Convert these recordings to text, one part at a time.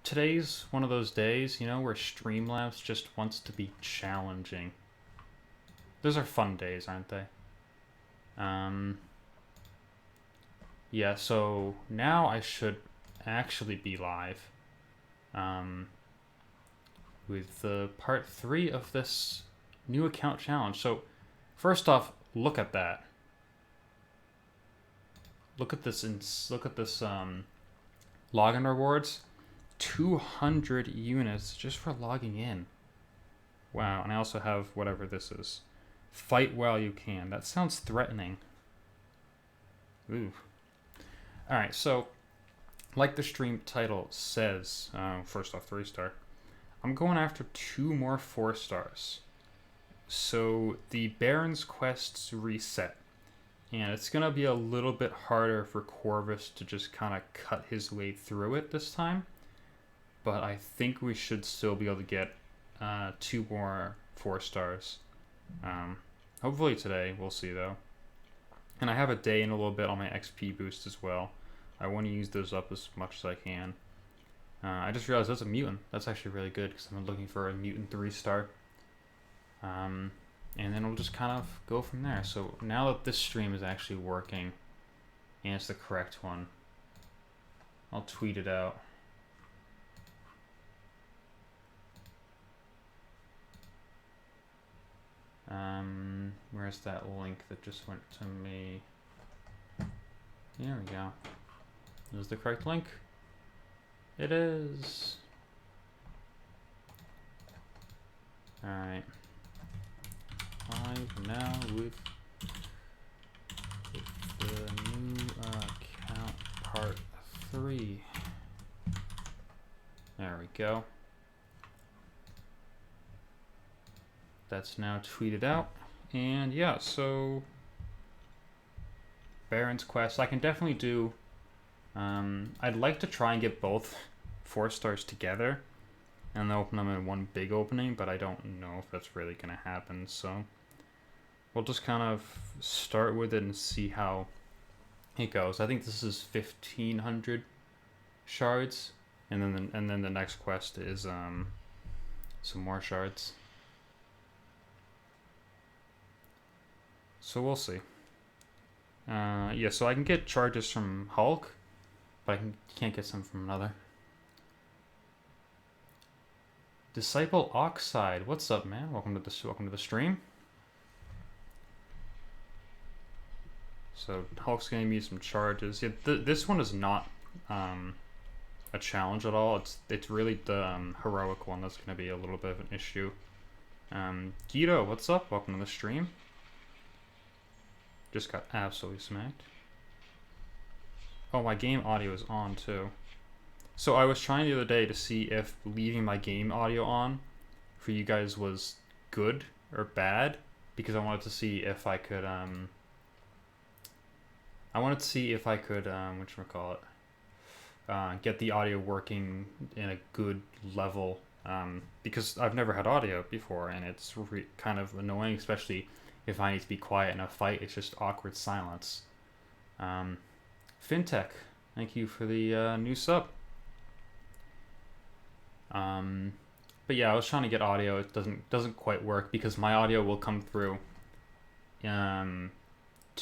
today's one of those days, you know, where Streamlabs just wants to be challenging. Those are fun days, aren't they? Yeah, so now I should actually be live with the part 3 of this new account challenge. So first off, look at that. Look at this login rewards. 200 units just for logging in. Wow, and I also have whatever this is. Fight while you can. That sounds threatening. Ooh. Alright, so like the stream title says, first off 3-star, I'm going after 2 more 4 stars. So the Barrens quests reset. And it's going to be a little bit harder for Corvus to just kind of cut his way through it this time. But I think we should still be able to get 2 more 4 stars. Hopefully today, we'll see though. And I have a day in a little bit on my XP boost as well. I want to use those up as much as I can. I just realized that's a mutant. That's actually really good because I'm looking for a mutant 3-star. And then we'll just kind of go from there. So now that this stream is actually working and it's the correct one, I'll tweet it out. Where's that link that just went to me? There we go. Is the correct link? It is. Alright. Live now with the new account part 3. There we go. That's now tweeted out. And yeah, so Barrens quest, I can definitely do. I'd like to try and get both 4 stars together and then open them in one big opening, but I don't know if that's really going to happen. So we'll just kind of start with it and see how it goes. I think this is 1,500 shards, and then the next quest is some more shards. So we'll see. Yeah, so I can get charges from Hulk, but I can't get some from another. Disciple Oxide, what's up, man? Welcome to the stream. So Hulk's gonna need some charges. Yeah, this one is not a challenge at all. It's really the heroic one that's gonna be a little bit of an issue. Guido, what's up? Welcome to the stream. Just got absolutely smacked. Oh, my game audio is on too. So I was trying the other day to see if leaving my game audio on for you guys was good or bad, because I wanted to see if I could whatchamacallit, get the audio working in a good level, because I've never had audio before and it's kind of annoying, especially if I need to be quiet in a fight. It's just awkward silence. Fintech, thank you for the new sub. But yeah, I was trying to get audio. It doesn't quite work because my audio will come through to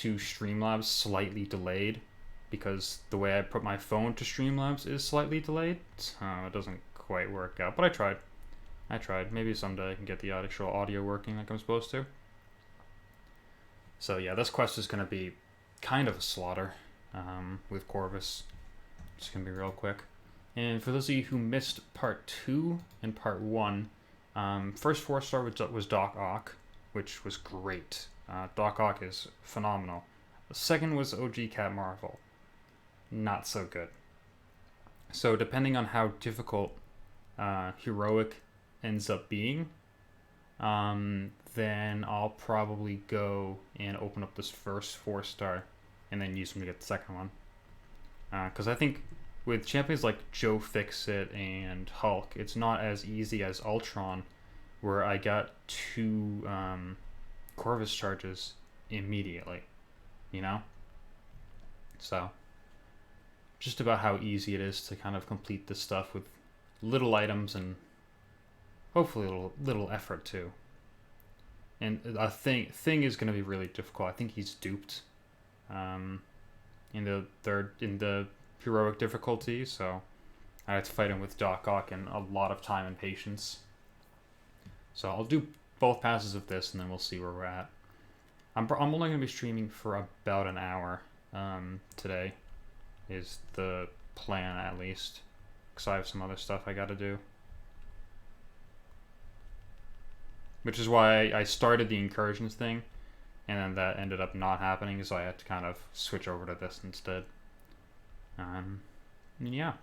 Streamlabs slightly delayed, because the way I put my phone to Streamlabs is slightly delayed. So it doesn't quite work out, but I tried. Maybe someday I can get the actual audio working like I'm supposed to. So yeah, this quest is going to be kind of a slaughter with Corvus. Just going to be real quick. And for those of you who missed part 2 and part 1, first 4-star was Doc Ock, which was great. Doc Ock is phenomenal. The second was OG Cat Marvel. Not so good. So depending on how difficult heroic ends up being, then I'll probably go and open up this first 4-star and then use them to get the second one. Because I think with champions like Joe Fixit and Hulk, it's not as easy as Ultron, where I got 2 Corvus charges immediately, you know? So, just about how easy it is to kind of complete this stuff with little items and hopefully a little effort too. And I think Thing is going to be really difficult. I think he's duped in the heroic difficulty, so I have to fight him with Doc Ock and a lot of time and patience. So I'll do both passes of this, and then we'll see where we're at. I'm only going to be streaming for about an hour today, is the plan at least, because I have some other stuff I got to do. Which is why I started the incursions thing, and then that ended up not happening, so I had to kind of switch over to this instead. Yeah.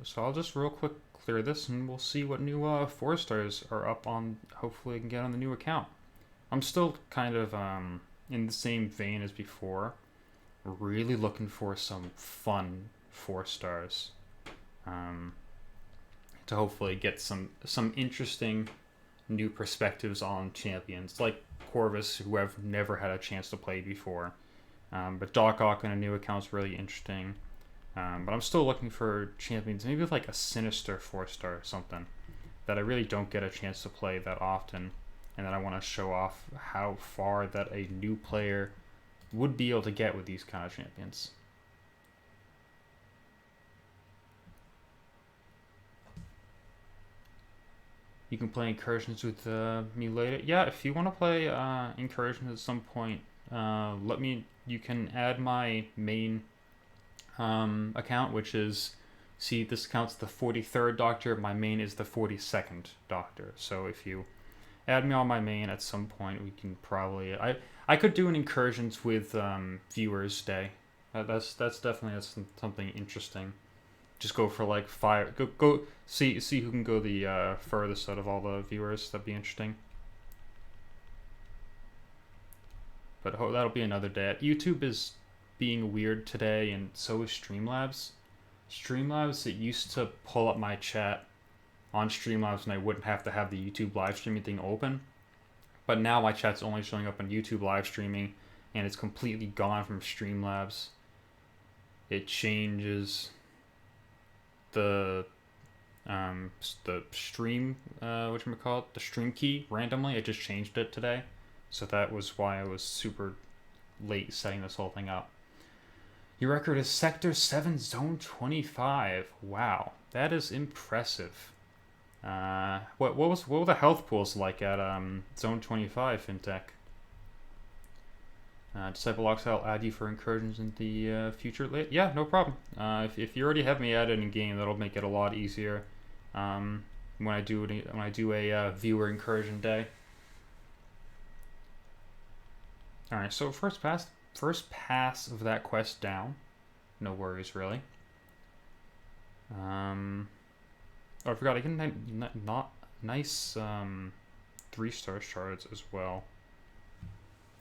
So I'll just real quick clear this, and we'll see what new 4-stars are up on. Hopefully I can get on the new account. I'm still kind of in the same vein as before. Really looking for some fun 4-stars. To hopefully get some interesting new perspectives on champions like Corvus, who I've never had a chance to play before. But Doc Ock in a new account is really interesting. But I'm still looking for champions, maybe like a Sinister 4-star or something, that I really don't get a chance to play that often, and that I want to show off how far that a new player would be able to get with these kind of champions. You can play incursions with me later. Yeah, if you want to play incursions at some point, you can add my main account, which is, see, this account's the 43rd Doctor. My main is the 42nd Doctor. So if you add me on my main at some point, we can probably, I could do an incursions with viewers day. That's definitely something interesting. Just go for like 5. Go see who can go the furthest out of all the viewers. That'd be interesting. But that'll be another day. YouTube is being weird today, and so is Streamlabs. Streamlabs, it used to pull up my chat on Streamlabs, and I wouldn't have to have the YouTube live streaming thing open. But now my chat's only showing up on YouTube live streaming, and it's completely gone from Streamlabs. It changes the stream, the stream key randomly. It just changed it today, so that was why I was super late setting this whole thing up. Your record is Sector 7, Zone 25. Wow, that is impressive. What were the health pools like at Zone 25, Fintech? Disciple Locks, I'll add you for incursions in the future. Yeah, no problem. If you already have me added in game, that'll make it a lot easier when I do a viewer incursion day. All right, so first pass of that quest down. No worries, really. Oh, I forgot. I can not nice 3-star shards as well.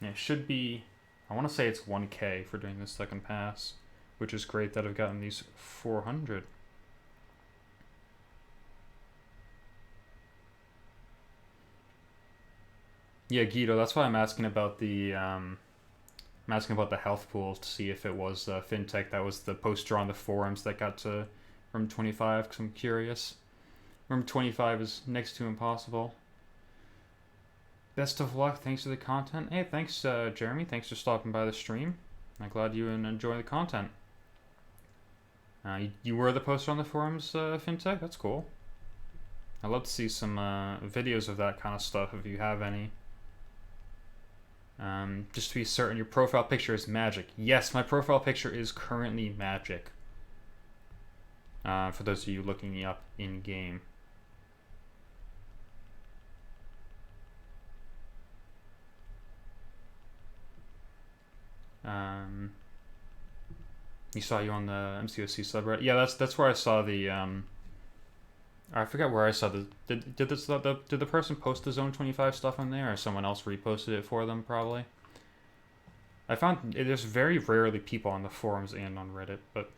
Yeah, it should be. I want to say it's 1K for doing this second pass, which is great that I've gotten these 400. Yeah, Guido, that's why I'm asking about the health pools, to see if it was Fintech that was the poster on the forums that got to room 25, because I'm curious. Room 25 is next to impossible. Best of luck. Thanks for the content. Hey, thanks, Jeremy. Thanks for stopping by the stream. I'm glad you enjoy the content. You were the poster on the forums, Fintech? That's cool. I'd love to see some videos of that kind of stuff if you have any. Just to be certain, your profile picture is magic. Yes, my profile picture is currently magic. For those of you looking me up in-game. You saw you on the MCOC subreddit. Yeah, that's where I saw the I forget where I saw the did the person post the Zone 25 stuff on there, or someone else reposted it for them probably. I found there's very rarely people on the forums and on Reddit, but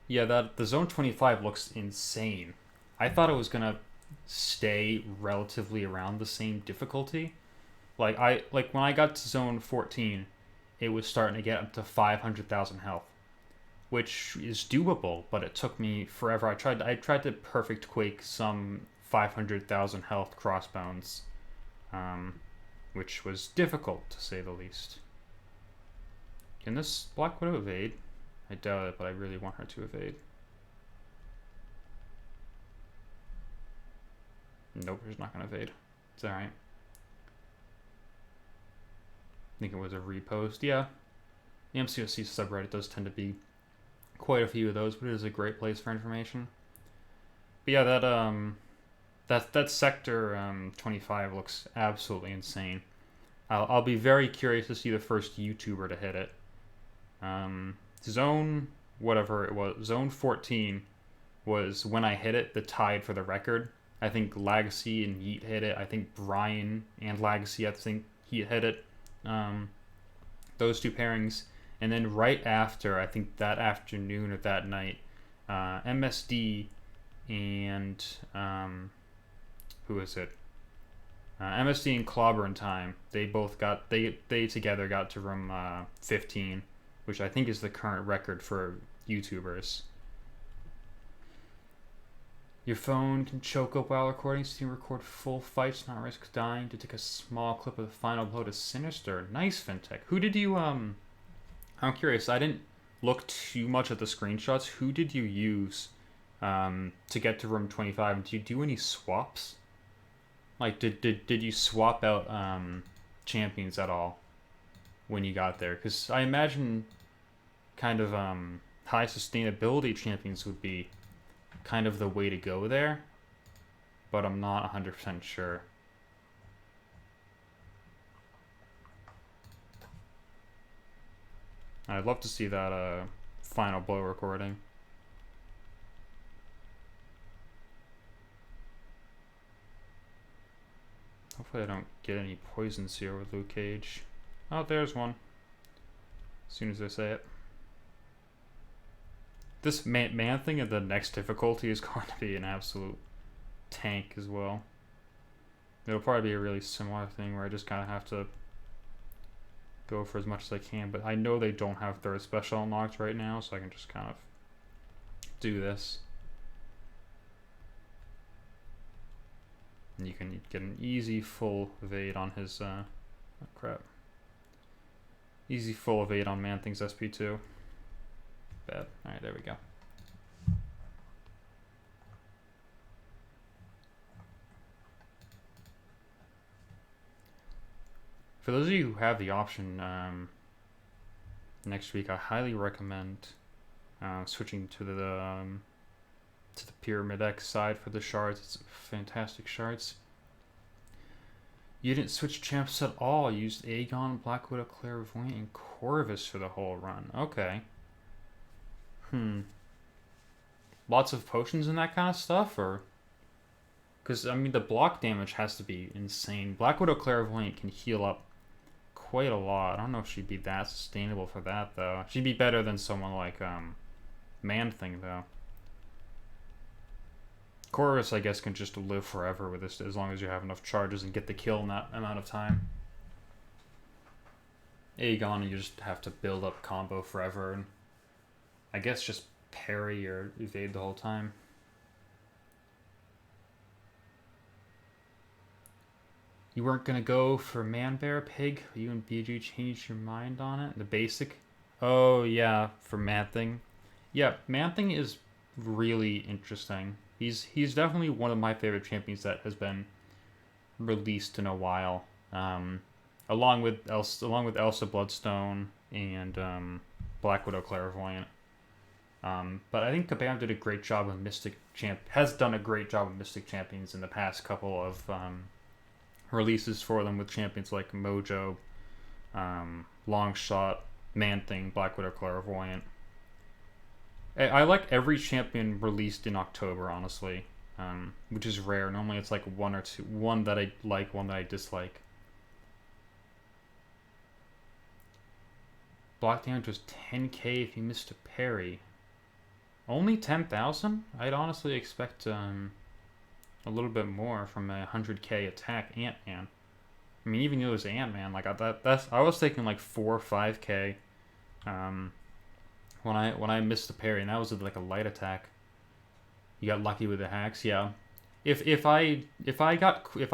yeah, the Zone 25 looks insane. I thought it was gonna stay relatively around the same difficulty. Like when I got to Zone 14, it was starting to get up to 500,000 health, which is doable, but it took me forever. I tried to perfect quake some 500,000 health crossbones, which was difficult to say the least. Can this Black Widow evade? I doubt it, but I really want her to evade. Nope, she's not gonna evade. It's alright. I think it was a repost. Yeah, the MCOC subreddit does tend to be quite a few of those, but it is a great place for information. But yeah, that sector 25 looks absolutely insane. I'll be very curious to see the first YouTuber to hit it. Zone whatever it was, Zone 14 was when I hit it the tied for the record. I think Lagacy and Yeet hit it. I think Brian and Lagacy, I think he hit it. Those two pairings. And then right after, I think that afternoon or that night, MSD and who is it? MSD and Clobber in Time. They both got they together got to room 15, which I think is the current record for YouTubers. Your phone can choke up while recording, so you can record full fights, not risk dying, to take a small clip of the final blow to Sinister. Nice, Fintech. Who did you, I'm curious, I didn't look too much at the screenshots. Who did you use to get to room 25? Did you do any swaps? Like, did you swap out champions at all when you got there? Because I imagine kind of high sustainability champions would be kind of the way to go there, but I'm not 100% sure. I'd love to see that final blow recording. Hopefully I don't get any poisons here with Luke Cage. Oh, there's one. As soon as I say it. This man thing at the next difficulty is going to be an absolute tank as well. It'll probably be a really similar thing where I just kind of have to go for as much as I can, but I know they don't have third special unlocked right now, so I can just kind of do this. And you can get an easy full evade on his, oh crap. Easy full evade on Man-Thing's SP2. Bad. Alright, there we go. For those of you who have the option next week, I highly recommend switching to the Pyramid X side for the shards. It's fantastic shards. You didn't switch champs at all. You used Aegon, Black Widow, Clairvoyant, and Corvus for the whole run. Okay. Lots of potions and that kind of stuff, or? Because, I mean, the block damage has to be insane. Black Widow Clairvoyant can heal up quite a lot. I don't know if she'd be that sustainable for that, though. She'd be better than someone like Man-Thing, though. Corvus, I guess, can just live forever with this as long as you have enough charges and get the kill in that amount of time. Aegon, you just have to build up combo forever, and I guess just parry or evade the whole time. You weren't gonna go for Man Bear Pig, but you and BG changed your mind on it? The basic? Oh yeah, for Man-Thing. Yeah, Man-Thing is really interesting. He's definitely one of my favorite champions that has been released in a while. Along with Elsa Bloodstone and Black Widow Clairvoyant. But I think Kabam did a great job with has done a great job with Mystic Champions in the past couple of releases for them with champions like Mojo, Longshot, Man-Thing, Black Widow Clairvoyant. I like every champion released in October, honestly, which is rare. Normally it's like one or two, one that I like, one that I dislike. Block damage was 10k if you missed a parry. Only 10,000? I'd honestly expect a little bit more from a 100k attack Ant-Man. I mean, even though it was Ant-Man, like I was thinking like 4 or 5k when I missed the parry, and that was like a light attack. You got lucky with the hacks, yeah. If I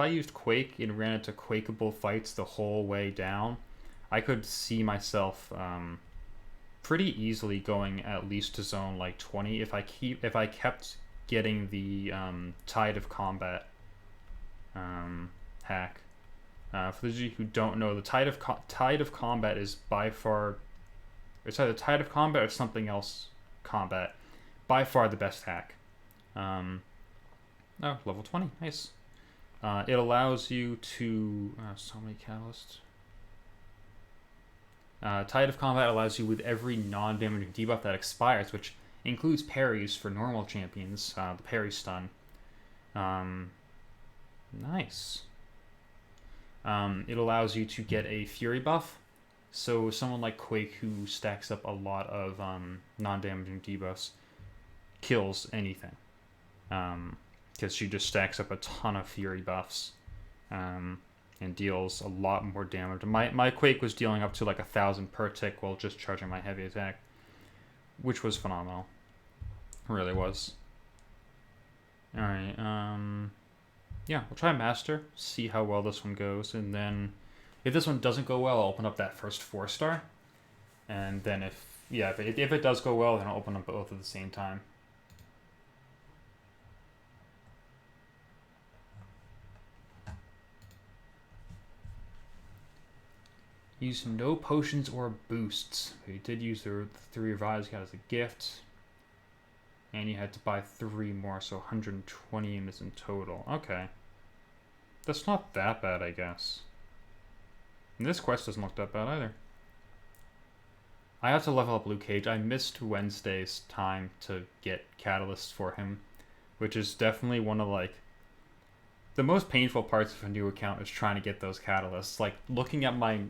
used Quake and ran into quakeable fights the whole way down, I could see myself pretty easily going at least to zone like 20 if I kept getting the Tide of Combat hack. For those of you who don't know, the Tide of Combat is by far, it's either Tide of Combat or something else combat, by far the best hack. Oh, level 20, nice. It allows you to so many catalysts. Tide of Combat allows you with every non-damaging debuff that expires, which includes parries for normal champions, the parry stun. Nice. It allows you to get a Fury buff. So someone like Quake, who stacks up a lot of non-damaging debuffs, kills anything. Because she just stacks up a ton of Fury buffs. And deals a lot more damage. My Quake was dealing up to like 1,000 per tick while just charging my heavy attack, which was phenomenal. It really was. Alright, yeah, we'll try Master, see how well this one goes, and then if this one doesn't go well, I'll open up that first 4-star. And then if it does go well, then I'll open up both at the same time. Use no potions or boosts. But you did use the 3 revives you got as a gift. And you had to buy 3 more, so 120 units in total. Okay. That's not that bad, I guess. And this quest doesn't look that bad either. I have to level up Luke Cage. I missed Wednesday's time to get catalysts for him, which is definitely one of like the most painful parts of a new account is trying to get those catalysts. Like looking at my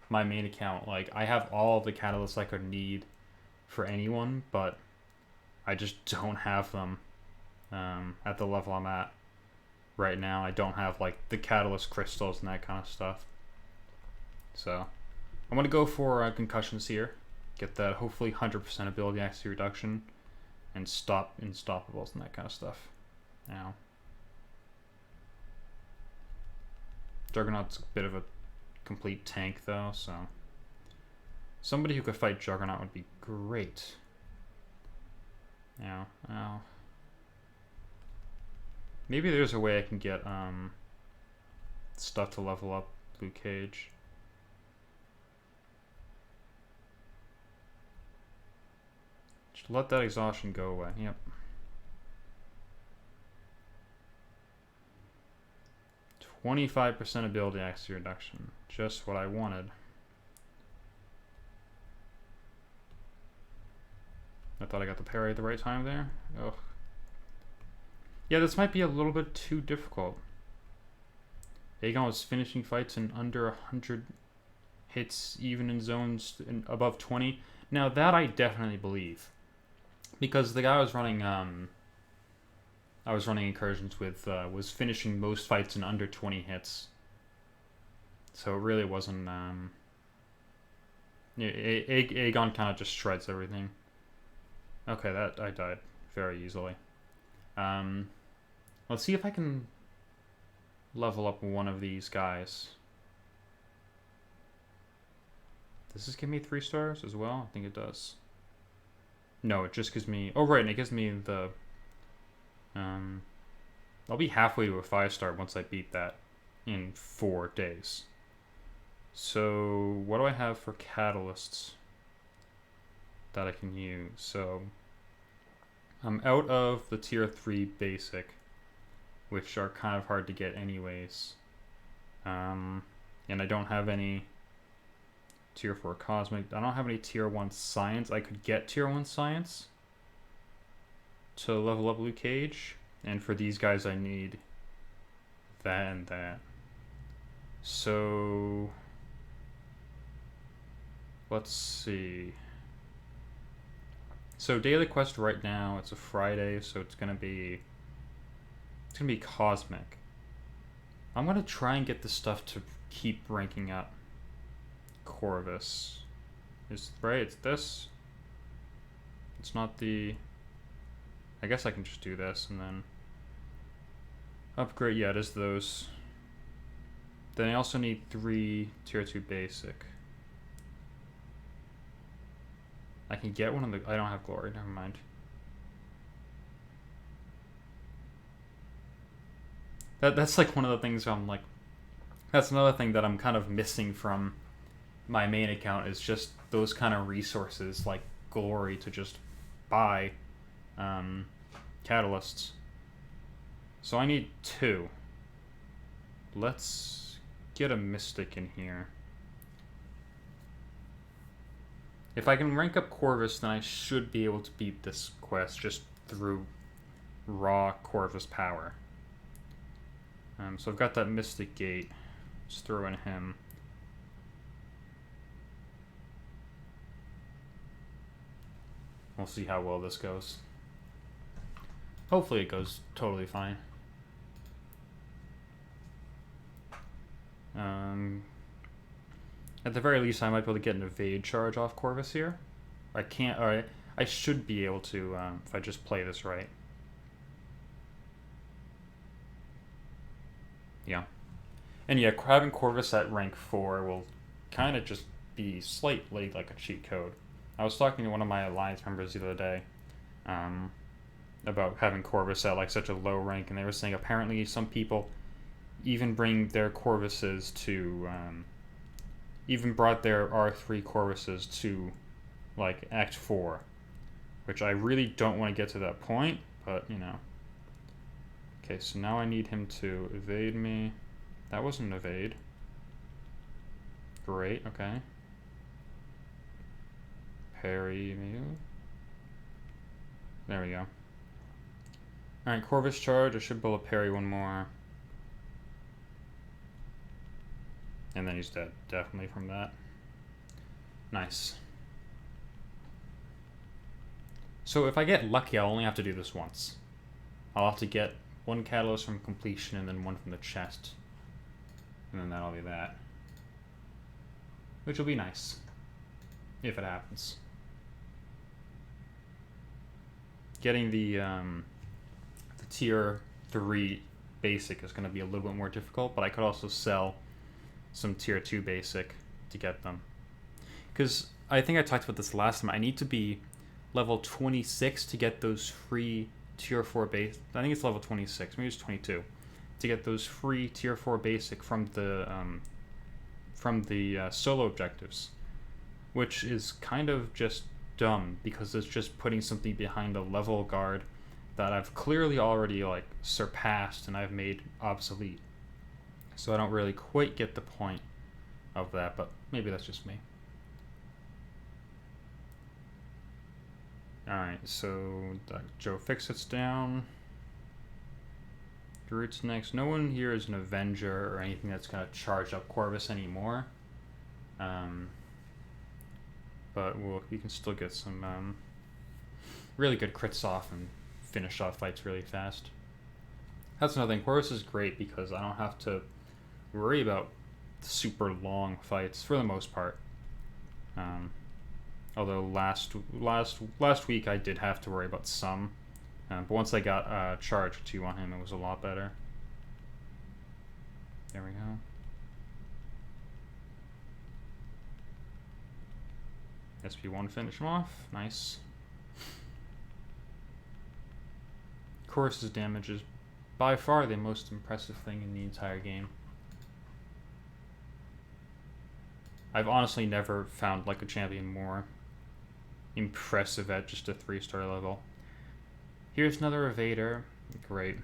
main account, like I have all of the catalysts I could need for anyone, but I just don't have them at the level I'm at right now. I don't have like the catalyst crystals and that kind of stuff. So I'm gonna go for concussions here, get that hopefully 100% ability accuracy reduction, and stop unstoppables and that kind of stuff. Now, Juggernaut's a bit of a complete tank though, so somebody who could fight Juggernaut would be great. Now, maybe there's a way I can get stuff to level up Luke Cage. Just let that exhaustion go away. Yep. "25% ability accuracy reduction. Just what I wanted. I thought I got the parry at the right time there. Ugh. Yeah, this might be a little bit too difficult. Aegon was finishing fights in under 100 hits, even in zones above 20. Now that I definitely believe, because the guy I was running incursions with was finishing most fights in under 20 hits. So it really wasn't. Aegon kind of just shreds everything. Okay, that I died very easily. Let's see if I can level up one of these guys. Does this give me 3 stars as well? I think it does. No, it just gives me... Oh, right, and it gives me the... I'll be halfway to a 5-star once I beat that in 4 days. So, what do I have for catalysts that I can use? So, I'm out of the tier 3 basic, which are kind of hard to get anyways. And I don't have any tier 4 cosmic. I don't have any tier 1 science. I could get tier 1 science to level up Luke Cage, and for these guys I need that and that. So let's see. So daily quest right now, it's a Friday, so it's gonna be cosmic. I'm gonna try and get the stuff to keep ranking up. Corvus is right. It's this. It's not the... I guess I can just do this and then... Upgrade, yeah, it is those. Then I also need 3 tier 2 basic. I can get one of the... I don't have glory, never mind. That's like one of the things I'm like... That's another thing that I'm kind of missing from my main account is just those kind of resources like glory to just buy catalysts. So I need 2. Let's get a mystic in here. If I can rank up Corvus, then I should be able to beat this quest just through raw Corvus power. So I've got that mystic gate. Just throw in him. We'll see how well this goes. Hopefully it goes totally fine. At the very least, I might be able to get an evade charge off Corvus here. I can't, or I should be able to if I just play this right. Yeah. And yeah, having Corvus at rank 4 will kind of just be slightly like a cheat code. I was talking to one of my Alliance members the other day about having Corvus at like such a low rank, and they were saying apparently some people even bring their Corvuses to, even brought their R3 Corvuses to like Act 4, which I really don't want to get to that point, but you know. Okay, so now I need him to evade me. That wasn't an evade. Great, okay. Parry me. There we go. Alright, Corvus charge. I should be able to parry one more. And then he's dead, definitely from that. Nice. So if I get lucky, I'll only have to do this once. I'll have to get 1 catalyst from completion and then 1 from the chest. And then that'll be that. Which will be nice. If it happens. Getting the tier 3 basic is going to be a little bit more difficult, but I could also sell some tier 2 basic to get them. Because I think I talked about this last time. I need to be level 26 to get those free tier 4 base. I think it's level 26, maybe it's 22, to get those free tier 4 basic from the solo objectives, which is kind of just dumb because it's just putting something behind a level guard that I've clearly already like surpassed and I've made obsolete. So I don't really quite get the point of that, but maybe that's just me. Alright, so Joe Fixit's down. Groot's next. No one here is an Avenger or anything that's going to charge up Corvus anymore. But we can still get some really good crits off and finish off fights really fast. That's another thing. Corvus is great because I don't have to worry about super long fights for the most part. Although last week I did have to worry about some, but once I got charge 2 on him, it was a lot better. There we go. SP1 finish him off. Nice. Chorus's damage is by far the most impressive thing in the entire game. I've honestly never found like a champion more impressive at just a 3-star level. Here's another evader. Great.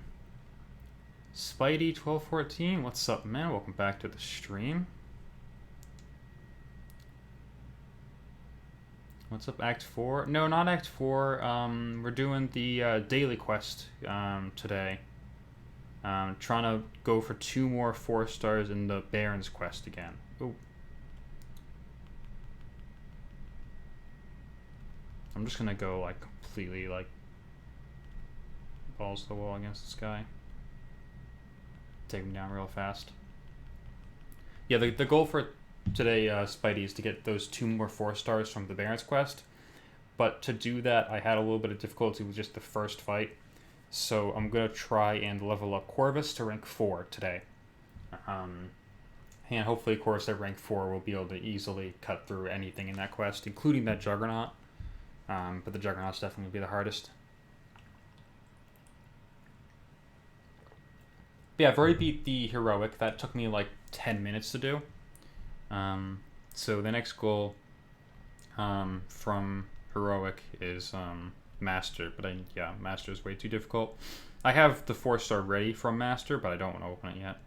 Spidey1214, what's up, man? Welcome back to the stream. What's up, Act 4? No, not Act 4. We're doing the daily quest today. Trying to go for 2 more 4 stars in the Barrens quest again. Ooh. I'm just gonna go like completely like balls to the wall against this guy. Take him down real fast. Yeah, the goal for today, Spidey, is to get those 2 more 4 stars from the Barrens quest. but to do that, I had a little bit of difficulty with just the first fight. So I'm going to try and level up Corvus to rank 4 today. And hopefully, of course, at rank 4 we'll be able to easily cut through anything in that quest, including that Juggernaut. But the Juggernaut's definitely going to be the hardest. But yeah, I've already beat the Heroic. That took me like 10 minutes to do. So the next goal from Heroic is Master. But yeah, Master is way too difficult. I have the 4-star ready from Master, but I don't want to open it yet.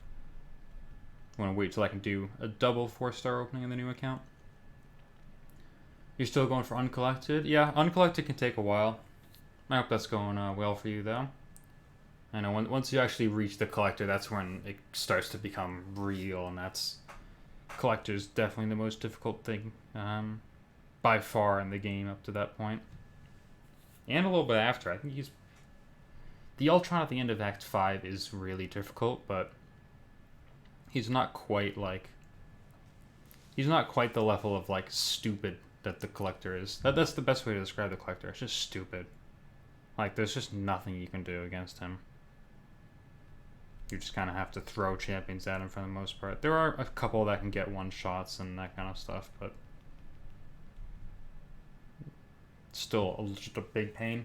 I want to wait till I can do a double 4-star opening in the new account. You're still going for Uncollected? Yeah, Uncollected can take a while. I hope that's going well for you, though. I know once you actually reach the Collector, that's when it starts to become real, and that's... Collector's definitely the most difficult thing by far in the game up to that point. And a little bit after. I think he's... The Ultron at the end of Act 5 is really difficult, but... He's not quite like... He's not quite the level of, like, stupid that the Collector is. That's the best way to describe the Collector. It's just stupid. Like, there's just nothing you can do against him. You just kind of have to throw champions at him for the most part. There are a couple that can get one-shots and that kind of stuff, but... Still just a big pain.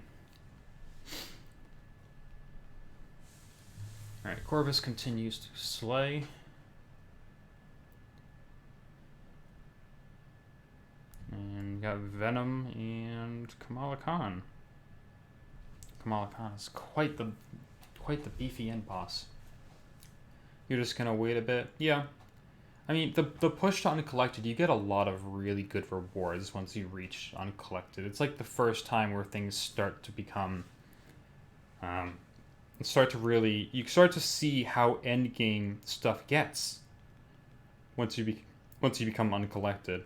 Alright, Corvus continues to slay. And we got Venom and Kamala Khan. Kamala Khan is quite the beefy end boss. You're just gonna wait a bit. Yeah. I mean, the push to Uncollected, you get a lot of really good rewards once you reach Uncollected. It's like the first time where things start to become... you start to see how endgame stuff gets once you become Uncollected.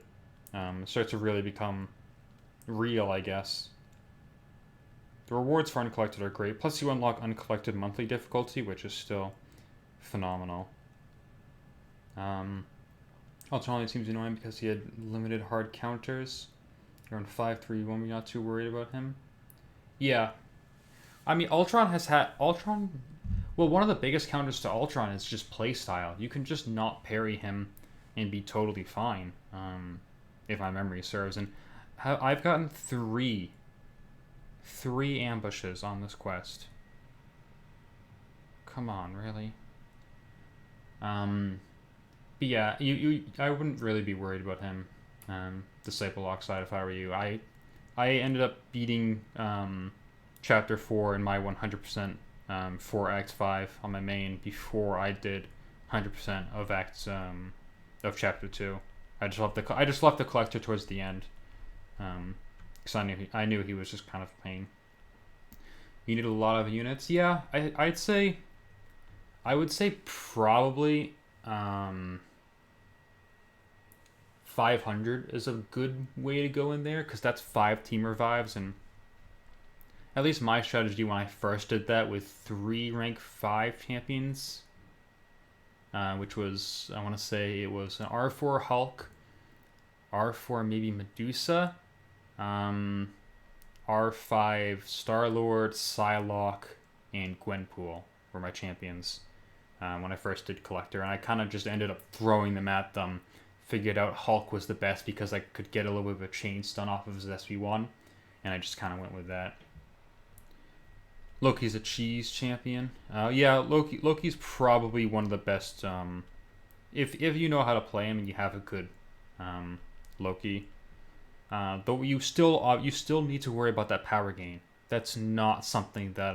It starts to really become real, I guess. The rewards for Uncollected are great. Plus, you unlock Uncollected monthly difficulty, which is still phenomenal. Ultron seems annoying because he had limited hard counters. You're on 5-3, you won't be not too worried about him. Yeah. I mean, Ultron... Well, one of the biggest counters to Ultron is just playstyle. You can just not parry him and be totally fine, if my memory serves. And I've gotten three ambushes on this quest. Come on, really? But yeah, I wouldn't really be worried about him, Disciple Oxide, if I were you. I ended up beating Chapter 4 in my 100% for Act 5 on my main before I did 100% of Chapter 2. I just left the Collector towards the end, because I knew he was just kind of a pain. You need a lot of units. Yeah, I would say probably 500 is a good way to go in there, because that's 5 team revives, and at least my strategy when I first did that with 3 rank 5 champions, which was, I want to say it was an R4 Hulk, R4 maybe Medusa, R5 Star-Lord, Psylocke, and Gwenpool were my champions when I first did Collector, and I kind of just ended up throwing them at them. Figured out Hulk was the best because I could get a little bit of a chain stun off of his SV1, and I just kind of went with that. Loki's a cheese champion. Yeah, Loki's probably one of the best. If you know how to play him and you have a good Loki, though you still need to worry about that power gain. That's not something that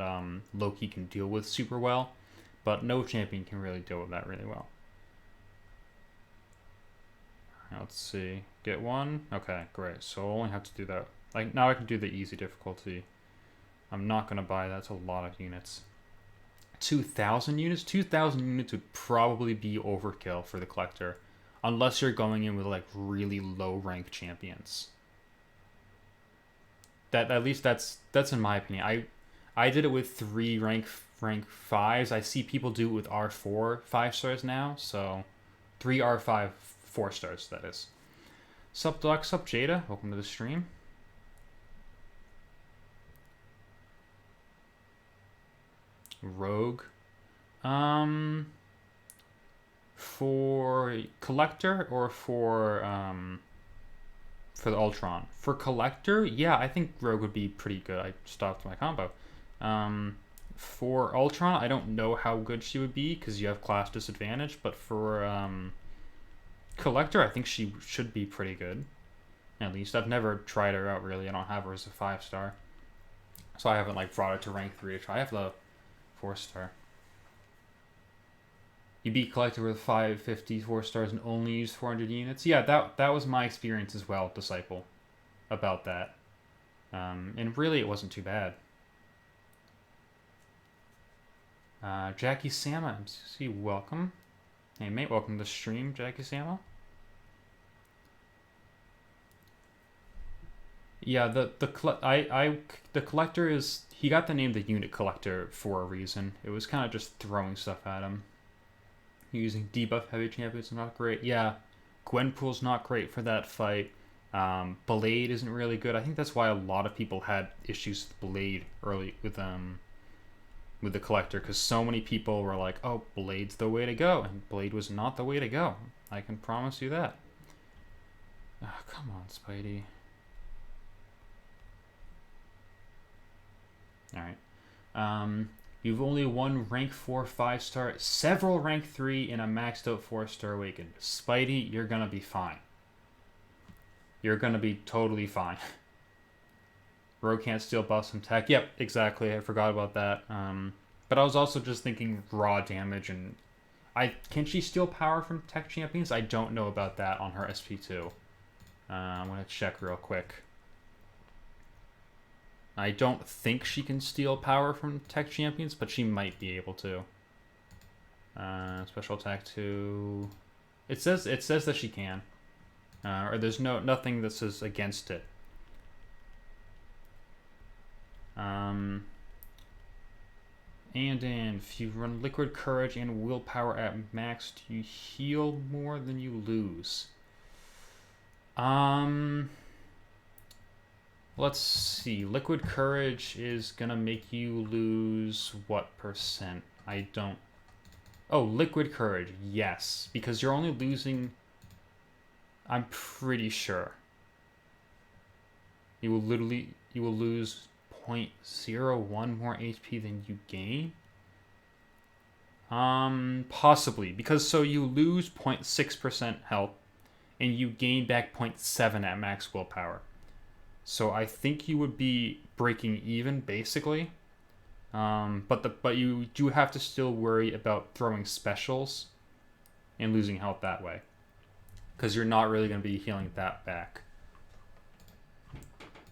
Loki can deal with super well, but no champion can really deal with that really well. Let's see. Get one. Okay, great. So I'll only have to do that. Like now I can do the easy difficulty. I'm not going to buy that. That's a lot of units. 2,000 units? 2,000 units would probably be overkill for the Collector. Unless you're going in with like really low rank champions. At least that's in my opinion. I did it with 3 rank 5s. I see people do it with R4 5-stars now. So 3 R5 4-stars, that is. Sup Doc, sup Jada. Welcome to the stream. Rogue. For Collector or for the Ultron? For Collector, yeah, I think Rogue would be pretty good. I stopped my combo. For Ultron, I don't know how good she would be because you have class disadvantage, but for Collector, I think she should be pretty good. At least I've never tried her out really. I don't have her as a 5-star, so I haven't like brought her to rank 3 to try. I have the 4-star. You beat Collector with 550 4-stars and only use 400 units. Yeah, that was my experience as well, Disciple, about that. And really, it wasn't too bad. Jackie Sama, MC, welcome. Hey mate, welcome to the stream, Jackie Sama. Yeah, the Collector is, he got the name the Unit Collector for a reason. It was kind of just throwing stuff at him. Using debuff heavy champions is not great. Yeah, Gwenpool's not great for that fight. Blade isn't really good. I think that's why a lot of people had issues with Blade early with the Collector, because so many people were like, oh, Blade's the way to go, and Blade was not the way to go. I can promise you that. Oh, come on, Spidey. Alright. You've only one rank 4 5-star, several rank 3, and a maxed out 4-star awakened. Spidey, you're gonna be fine. You're gonna be totally fine. Rogue can't steal buffs and tech. Yep, exactly. I forgot about that. But I was also just thinking raw damage, and can she steal power from tech champions? I don't know about that on her SP2. I'm gonna check real quick. I don't think she can steal power from tech champions, but she might be able to. Special attack 2. It says that she can, or there's nothing that says against it. And if you run Liquid Courage and Willpower at max, do you heal more than you lose? Let's see. Liquid Courage is gonna make you lose what percent? I don't... Oh, Liquid Courage, yes. Because you're only losing... I'm pretty sure. You will lose 0.01 more HP than you gain? Possibly. Because so you lose 0.6% health, and you gain back 0.7 at max willpower. So I think you would be breaking even, basically. But you do have to still worry about throwing specials and losing health that way, because you're not really going to be healing that back.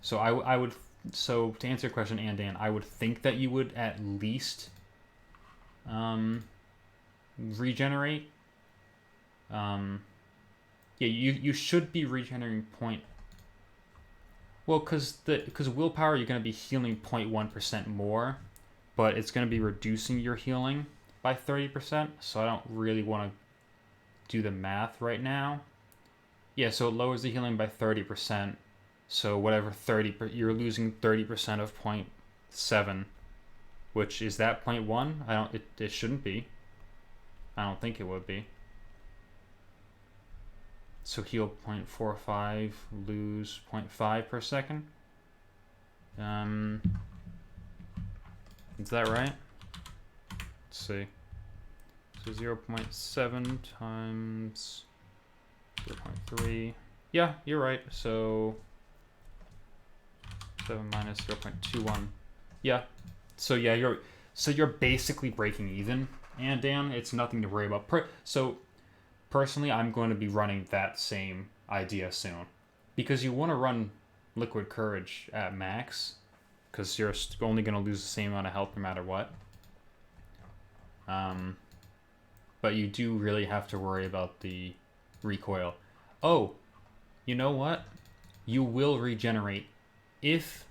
So I would... So to answer your question, Andan, I would think that you would at least regenerate. Yeah, you should be regenerating Well, because willpower, you're going to be healing 0.1% more, but it's going to be reducing your healing by 30%, so I don't really want to do the math right now. Yeah, so it lowers the healing by 30%, so whatever 30%, you're losing 30% of 0.7, which is that 0.1? It shouldn't be. I don't think it would be. So heal 0.45, lose 0.5 per second. Is that right? Let's see. So 0.7 times 0.3. Yeah, you're right. So 7 minus 0.21. Yeah. So yeah, you're basically breaking even. And Dan, it's nothing to worry about. So personally, I'm going to be running that same idea soon, because you want to run Liquid Courage at max, because you're only going to lose the same amount of health no matter what. But you do really have to worry about the recoil. Oh, you know what? You will regenerate if...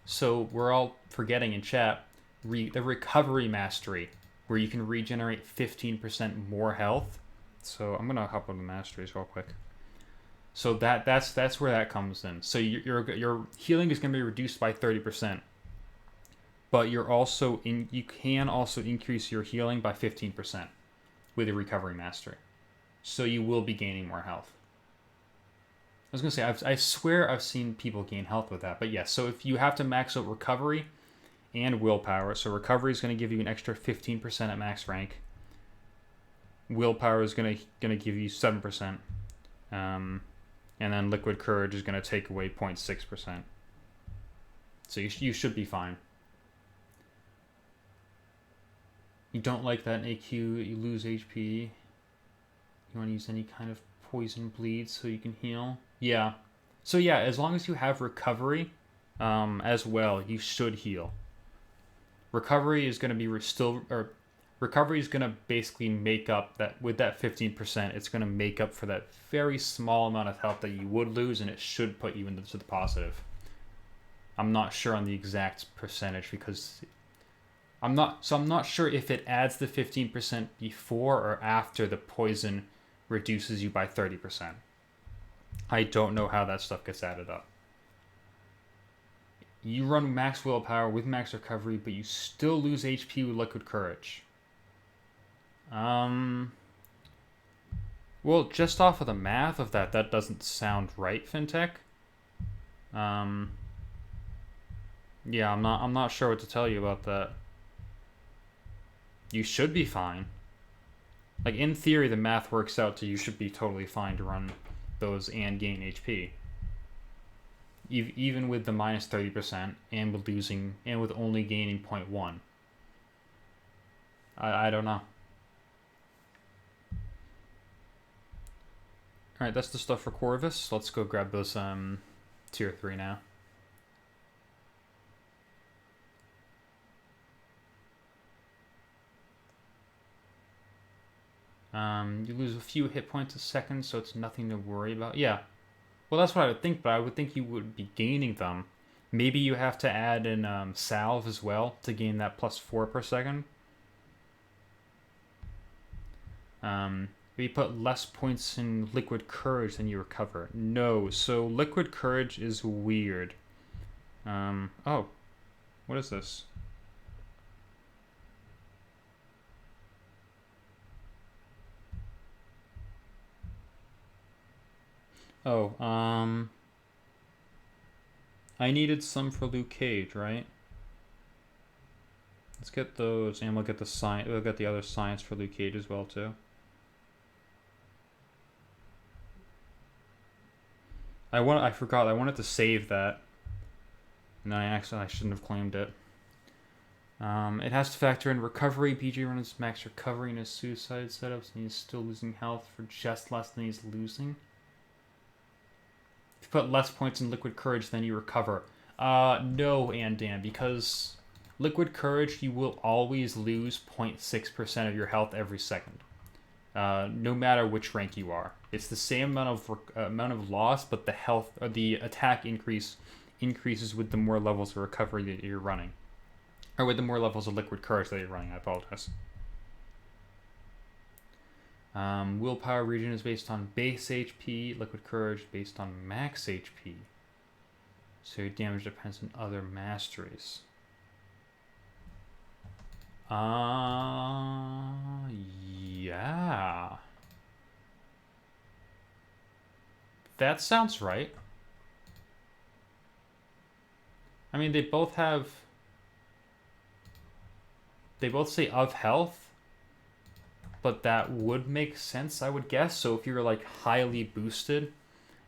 So we're all forgetting in chat, the Recovery Mastery, where you can regenerate 15% more health. So I'm gonna hop on the masteries real quick. So that's where that comes in. So your healing is gonna be reduced by 30%. but you can also increase your healing by 15% with a recovery mastery. So you will be gaining more health. I was going to say, I swear I've seen people gain health with that. But yes, so if you have to max out recovery and willpower, so recovery is going to give you an extra 15% at max rank. Willpower is going to give you 7%. And then liquid courage is going to take away 0.6%. So you should be fine. You don't like that in AQ, you lose HP. You want to use any kind of poison bleed so you can heal? Yeah. So yeah, as long as you have recovery as well, you should heal. Recovery is going to be recovery is going to basically make up that with that 15%. It's going to make up for that very small amount of health that you would lose, and it should put you into the positive. I'm not sure on the exact percentage because I'm not sure if it adds the 15% before or after the poison reduces you by 30%. I don't know how that stuff gets added up. You run max willpower with max recovery, but you still lose HP with liquid courage. Well, just off of the math of that doesn't sound right, Fintech. Yeah, I'm not sure what to tell you about that. You should be fine. Like, in theory, the math works out to you should be totally fine to run those and gain HP. Even with the minus 30% and with only gaining 0.1. I don't know. Alright, that's the stuff for Corvus. Let's go grab those tier 3 now. You lose a few hit points a second, so it's nothing to worry about. Yeah. Well, that's what I would think, but I would think you would be gaining them. Maybe you have to add in salve as well to gain that +4 per second. You put less points in liquid courage than you recover. No, so liquid courage is weird. Oh, what is this? Oh, I needed some for Luke Cage, right? Let's get those, and we'll get we'll get the other science for Luke Cage as well too. I forgot. I wanted to save that, and then I shouldn't have claimed it. It has to factor in recovery. BG runs max recovery in his suicide setups, and he's still losing health for just less than he's losing. If you put less points in liquid courage, then you recover. No, Dan, because liquid courage, you will always lose 0.6% of your health every second. No matter which rank you are. It's the same amount of loss, but the health or the attack increases with the more levels of recovery that you're running. Or with the more levels of liquid courage that you're running, I apologize. Willpower region is based on base HP, liquid courage based on max HP. So your damage depends on other masteries. Yeah. That sounds right. I mean, they both say of health, but that would make sense, I would guess. So if you're like highly boosted,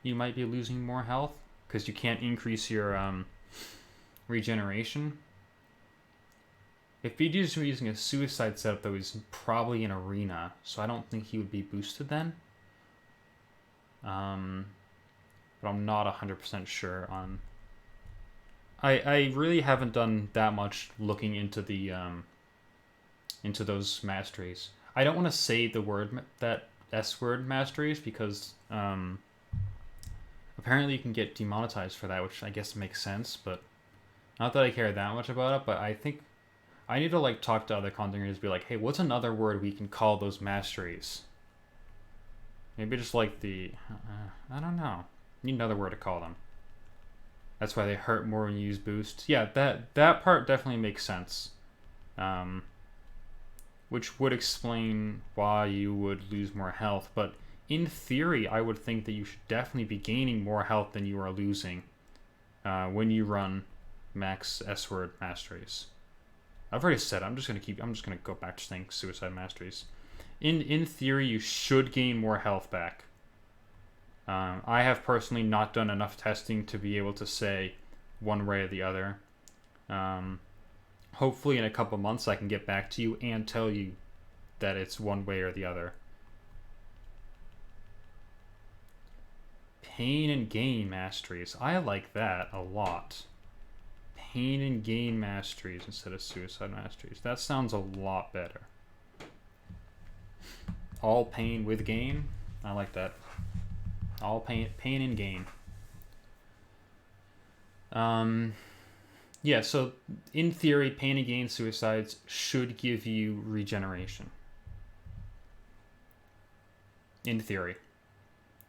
you might be losing more health because you can't increase your regeneration. If BG's using a suicide setup, though, he's probably in arena, so I don't think he would be boosted then. But I'm not 100% sure on. I really haven't done that much looking into the into those masteries. I don't want to say the word, that S word, masteries, because apparently you can get demonetized for that, which I guess makes sense, but not that I care that much about it. But I think I need to like talk to other content creators, be like, hey, what's another word we can call those masteries? Maybe just like the I don't know. Need another word to call them. That's why they hurt more when you use boost. Yeah, that part definitely makes sense. Which would explain why you would lose more health. But in theory, I would think that you should definitely be gaining more health than you are losing when you run max S-word masteries. I've already said I'm just gonna go back to saying suicide masteries. In theory, you should gain more health back. I have personally not done enough testing to be able to say one way or the other. Hopefully in a couple months I can get back to you and tell you that it's one way or the other. Pain and gain masteries. I like that a lot. Pain and gain masteries instead of suicide masteries. That sounds a lot better. All pain with gain. I like that. All pain and gain. Yeah, so in theory, pain and gain suicides should give you regeneration. In theory.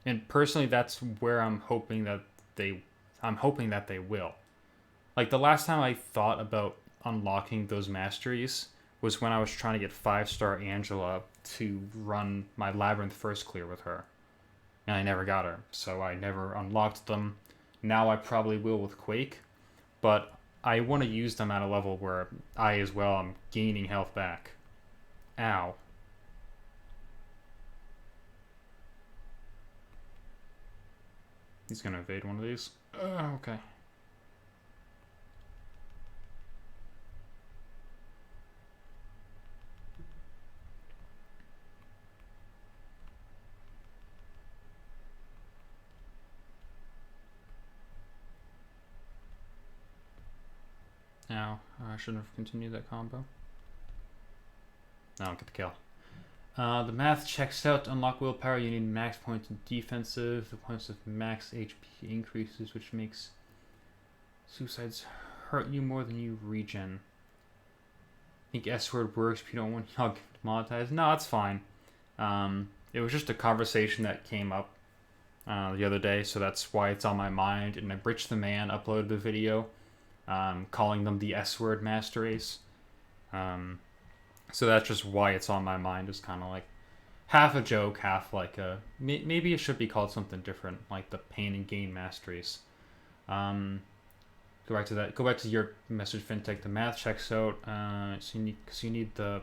And personally, that's where I'm hoping that they will. Like, the last time I thought about unlocking those masteries was when I was trying to get 5-star Angela to run my Labyrinth first clear with her. And I never got her, so I never unlocked them. Now I probably will with Quake, but I want to use them at a level where I as well am gaining health back. Ow. He's going to evade one of these. Okay. Now, I shouldn't have continued that combo. I don't get the kill. The math checks out. To unlock willpower, you need max points in defensive. The points of max HP increases, which makes suicides hurt you more than you regen. I think S-word works if you don't want y'all get demonetized. No, it's fine. It was just a conversation that came up the other day, so that's why it's on my mind. And I Britch the Man uploaded the video calling them the S-word masteries. So that's just why it's on my mind. It's kind of like half a joke, half like a... Maybe it should be called something different, like the pain and gain masteries. Go back to that. Go back to your message, FinTech. The math checks out. So you need the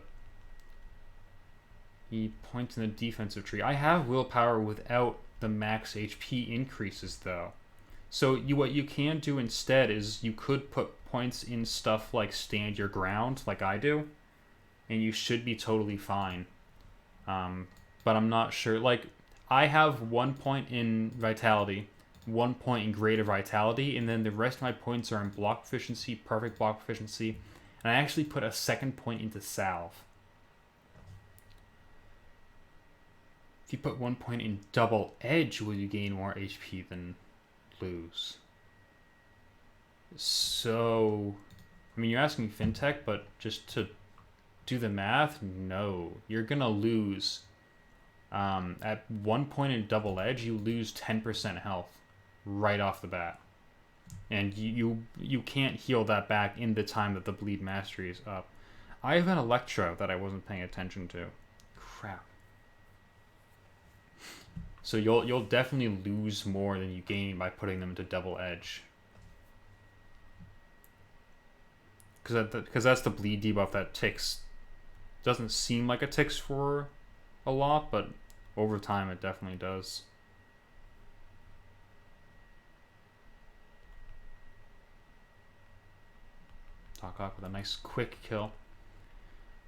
points in the defensive tree. I have willpower without the max HP increases, though. So what you can do instead is you could put points in stuff like stand your ground, like I do, and you should be totally fine. But I'm not sure. Like, I have 1 point in vitality, 1 point in greater vitality, and then the rest of my points are in block proficiency, perfect block proficiency, and I actually put a 2nd point into salve. If you put 1 point in double edge, will you gain more HP than lose? So, I mean, you're asking FinTech, but just to do the math, no. You're gonna lose. At 1 point in double edge, you lose 10% health right off the bat. And you can't heal that back in the time that the bleed mastery is up. I have an Electro that I wasn't paying attention to. Crap. So you'll definitely lose more than you gain by putting them into double edge. Because that's the bleed debuff that ticks. Doesn't seem like it ticks for a lot, but over time it definitely does. Doc with a nice quick kill.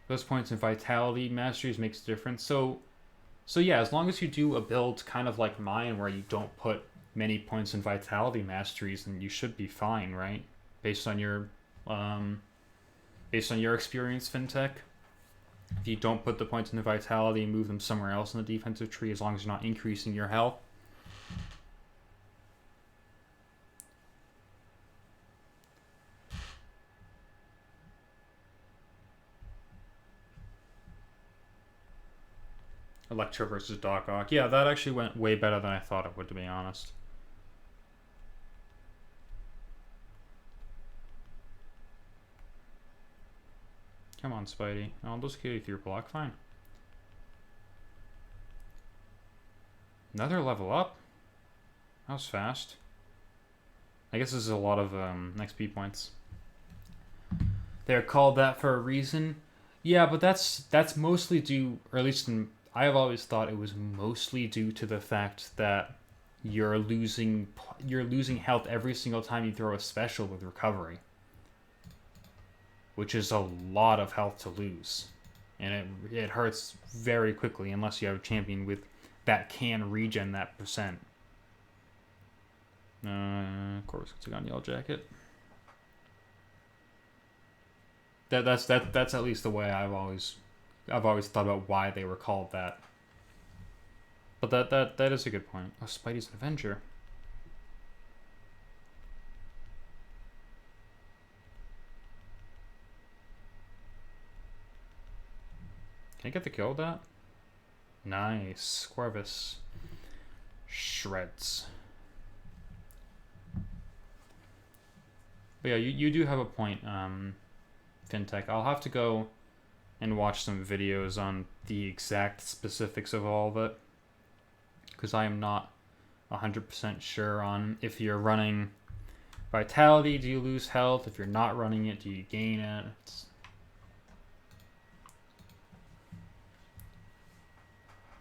Those points in vitality masteries makes a difference. So yeah, as long as you do a build kind of like mine where you don't put many points in vitality masteries, then you should be fine, right? Based on your experience, FinTech. If you don't put the points in the vitality and move them somewhere else in the defensive tree, as long as you're not increasing your health. Electro versus Doc Ock. Yeah, that actually went way better than I thought it would, to be honest. Come on, Spidey. I'll just kill you through your block. Fine. Another level up? That was fast. I guess this is a lot of XP points. They're called that for a reason. Yeah, but that's mostly due, or at least I have always thought it was mostly due to the fact that you're losing health every single time you throw a special with recovery, which is a lot of health to lose, and it hurts very quickly unless you have a champion with that can regen that percent. Corvus took on Yellow Jacket. That's at least the way I've always thought about why they were called that. But that is a good point. Oh, Spidey's an Avenger. Can I get the kill with that? Nice. Corvus. Shreds. But yeah, you do have a point, Fintech. I'll have to go and watch some videos on the exact specifics of all of it, because I am not 100% sure on if you're running Vitality, do you lose health? If you're not running it, do you gain it?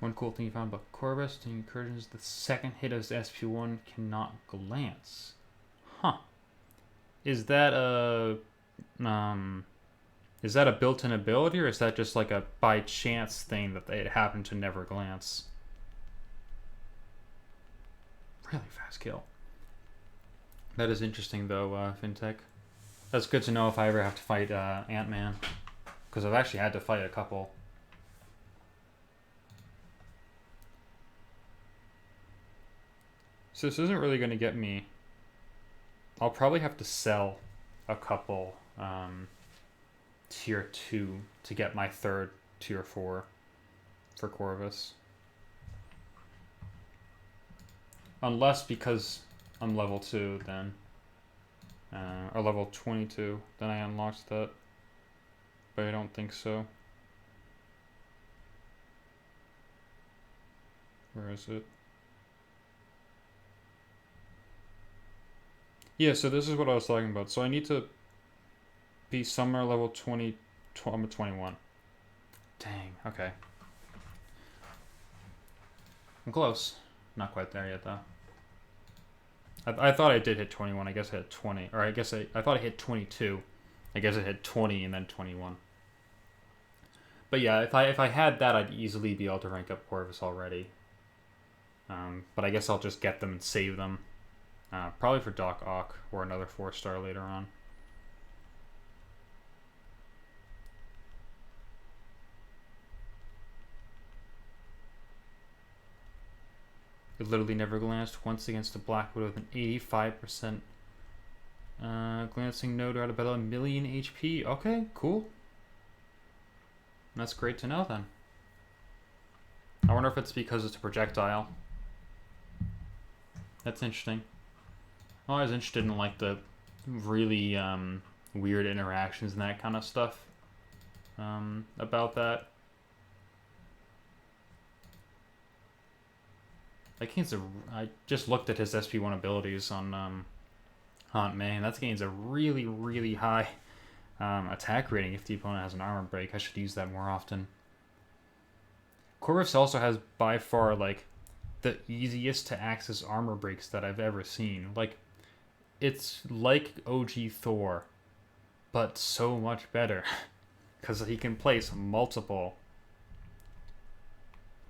One cool thing you found about Corvus during incursions, the second hit of his SP1 cannot glance. Huh. Is that a built-in ability, or is that just like a by chance thing that it happened to never glance? Really fast kill. That is interesting though, Fintech. That's good to know if I ever have to fight Ant-Man, because I've actually had to fight a couple. So this isn't really going to get me. I'll probably have to sell a couple tier 2 to get my third tier 4 for Corvus. Unless because I'm level 2 then, or level 22, then I unlocked that. But I don't think so. Where is it? Yeah, so this is what I was talking about. So I need to be somewhere level 20, I'm at 21. Dang, okay. I'm close. Not quite there yet, though. I thought I did hit 21. I guess I hit 20. Or I guess I thought I hit 22. I guess I hit 20 and then 21. But yeah, if I had that, I'd easily be able to rank up Corvus already. But I guess I'll just get them and save them. Probably for Doc Ock or another 4-star later on. It literally never glanced once against a Blackwood with an 85% glancing node at about 1,000,000 HP. Okay, cool. That's great to know then. I wonder if it's because it's a projectile. That's interesting. I was interested in like the really weird interactions and that kind of stuff about that. I just looked at his SP1 abilities on Aunt May, and that gains a really, really high attack rating if the opponent has an armor break. I should use that more often. Corvus also has by far like the easiest to access armor breaks that I've ever seen. Like, it's like OG Thor, but so much better, because he can place multiple.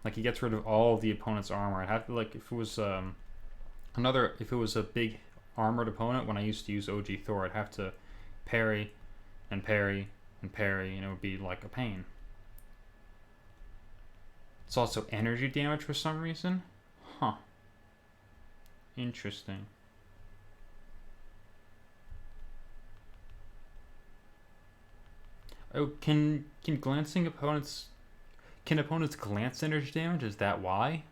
Like, he gets rid of all of the opponent's armor. I'd have to, like, if it was if it was a big armored opponent, when I used to use OG Thor, I'd have to parry and parry and parry, and it would be like a pain. It's also energy damage for some reason. Huh. Interesting. Oh, can glancing opponents... Can opponents glance energy damage? Is that why?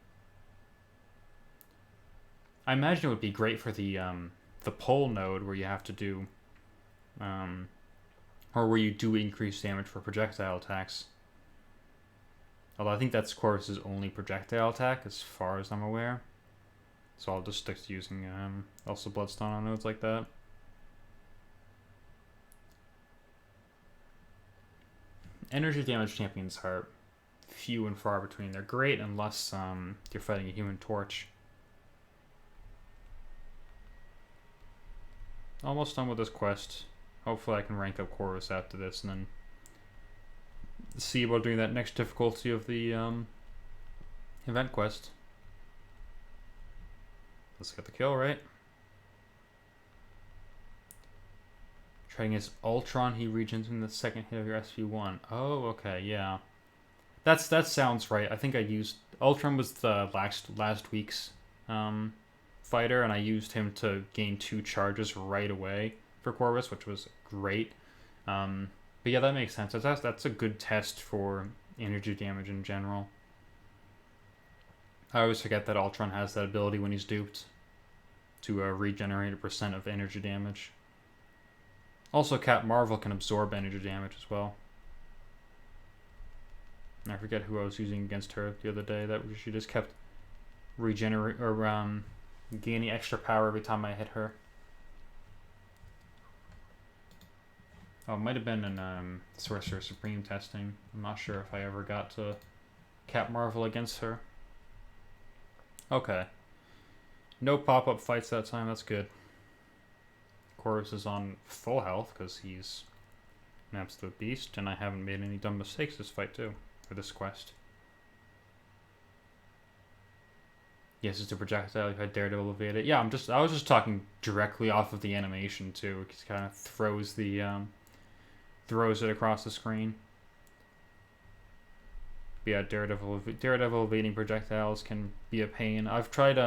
I imagine it would be great for the pole node where you have to do Or where you do increase damage for projectile attacks. Although I think that's Corvus' only projectile attack, as far as I'm aware. So I'll just stick to using also Bloodstone on nodes like that. Energy damage champions are few and far between. They're great unless you're fighting a Human Torch. Almost done with this quest. Hopefully I can rank up Corvus after this and then see about doing that next difficulty of the event quest. Let's get the kill, right? Trying his Ultron, he regens in the second hit of your SV1. Oh, okay, yeah. That sounds right. I think I used... Ultron was the last week's fighter, and I used him to gain 2 charges right away for Corvus, which was great. But yeah, that makes sense. That's a good test for energy damage in general. I always forget that Ultron has that ability when he's duped to regenerate a % of energy damage. Also, Captain Marvel can absorb energy damage as well. And I forget who I was using against her the other day. That she just kept regenerate or gaining extra power every time I hit her. Oh, it might have been in Sorcerer Supreme testing. I'm not sure if I ever got to Cap Marvel against her. Okay. No pop-up fights that time, that's good. Corvus is on full health because he's an absolute beast, and I haven't made any dumb mistakes this fight too, for this quest. Yes, it's a projectile, you had Daredevil evade it. Yeah, I was just talking directly off of the animation too. It kind of throws it across the screen. But yeah, Daredevil evading projectiles can be a pain. I've tried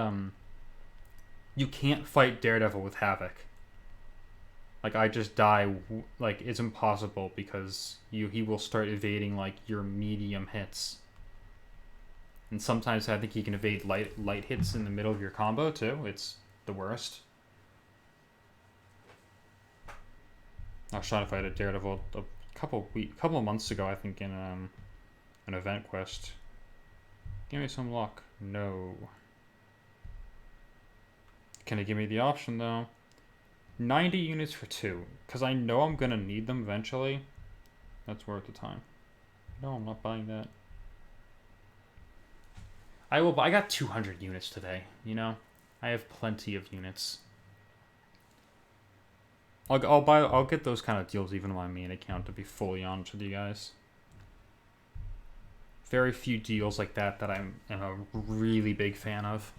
you can't fight Daredevil with Havoc. Like, I just die, like, it's impossible because he will start evading, like, your medium hits. And sometimes I think he can evade light hits in the middle of your combo, too. It's the worst. I was trying to fight a Daredevil a couple of months ago, I think, in an event quest. Give me some luck. No. Can it give me the option, though? 90 units for 2, because I know I'm going to need them eventually. That's worth the time. No, I'm not buying that. I got 200 units today, you know? I have plenty of units. I'll get those kind of deals even on my main account, to be fully honest with you guys. Very few deals like that I'm a really big fan of.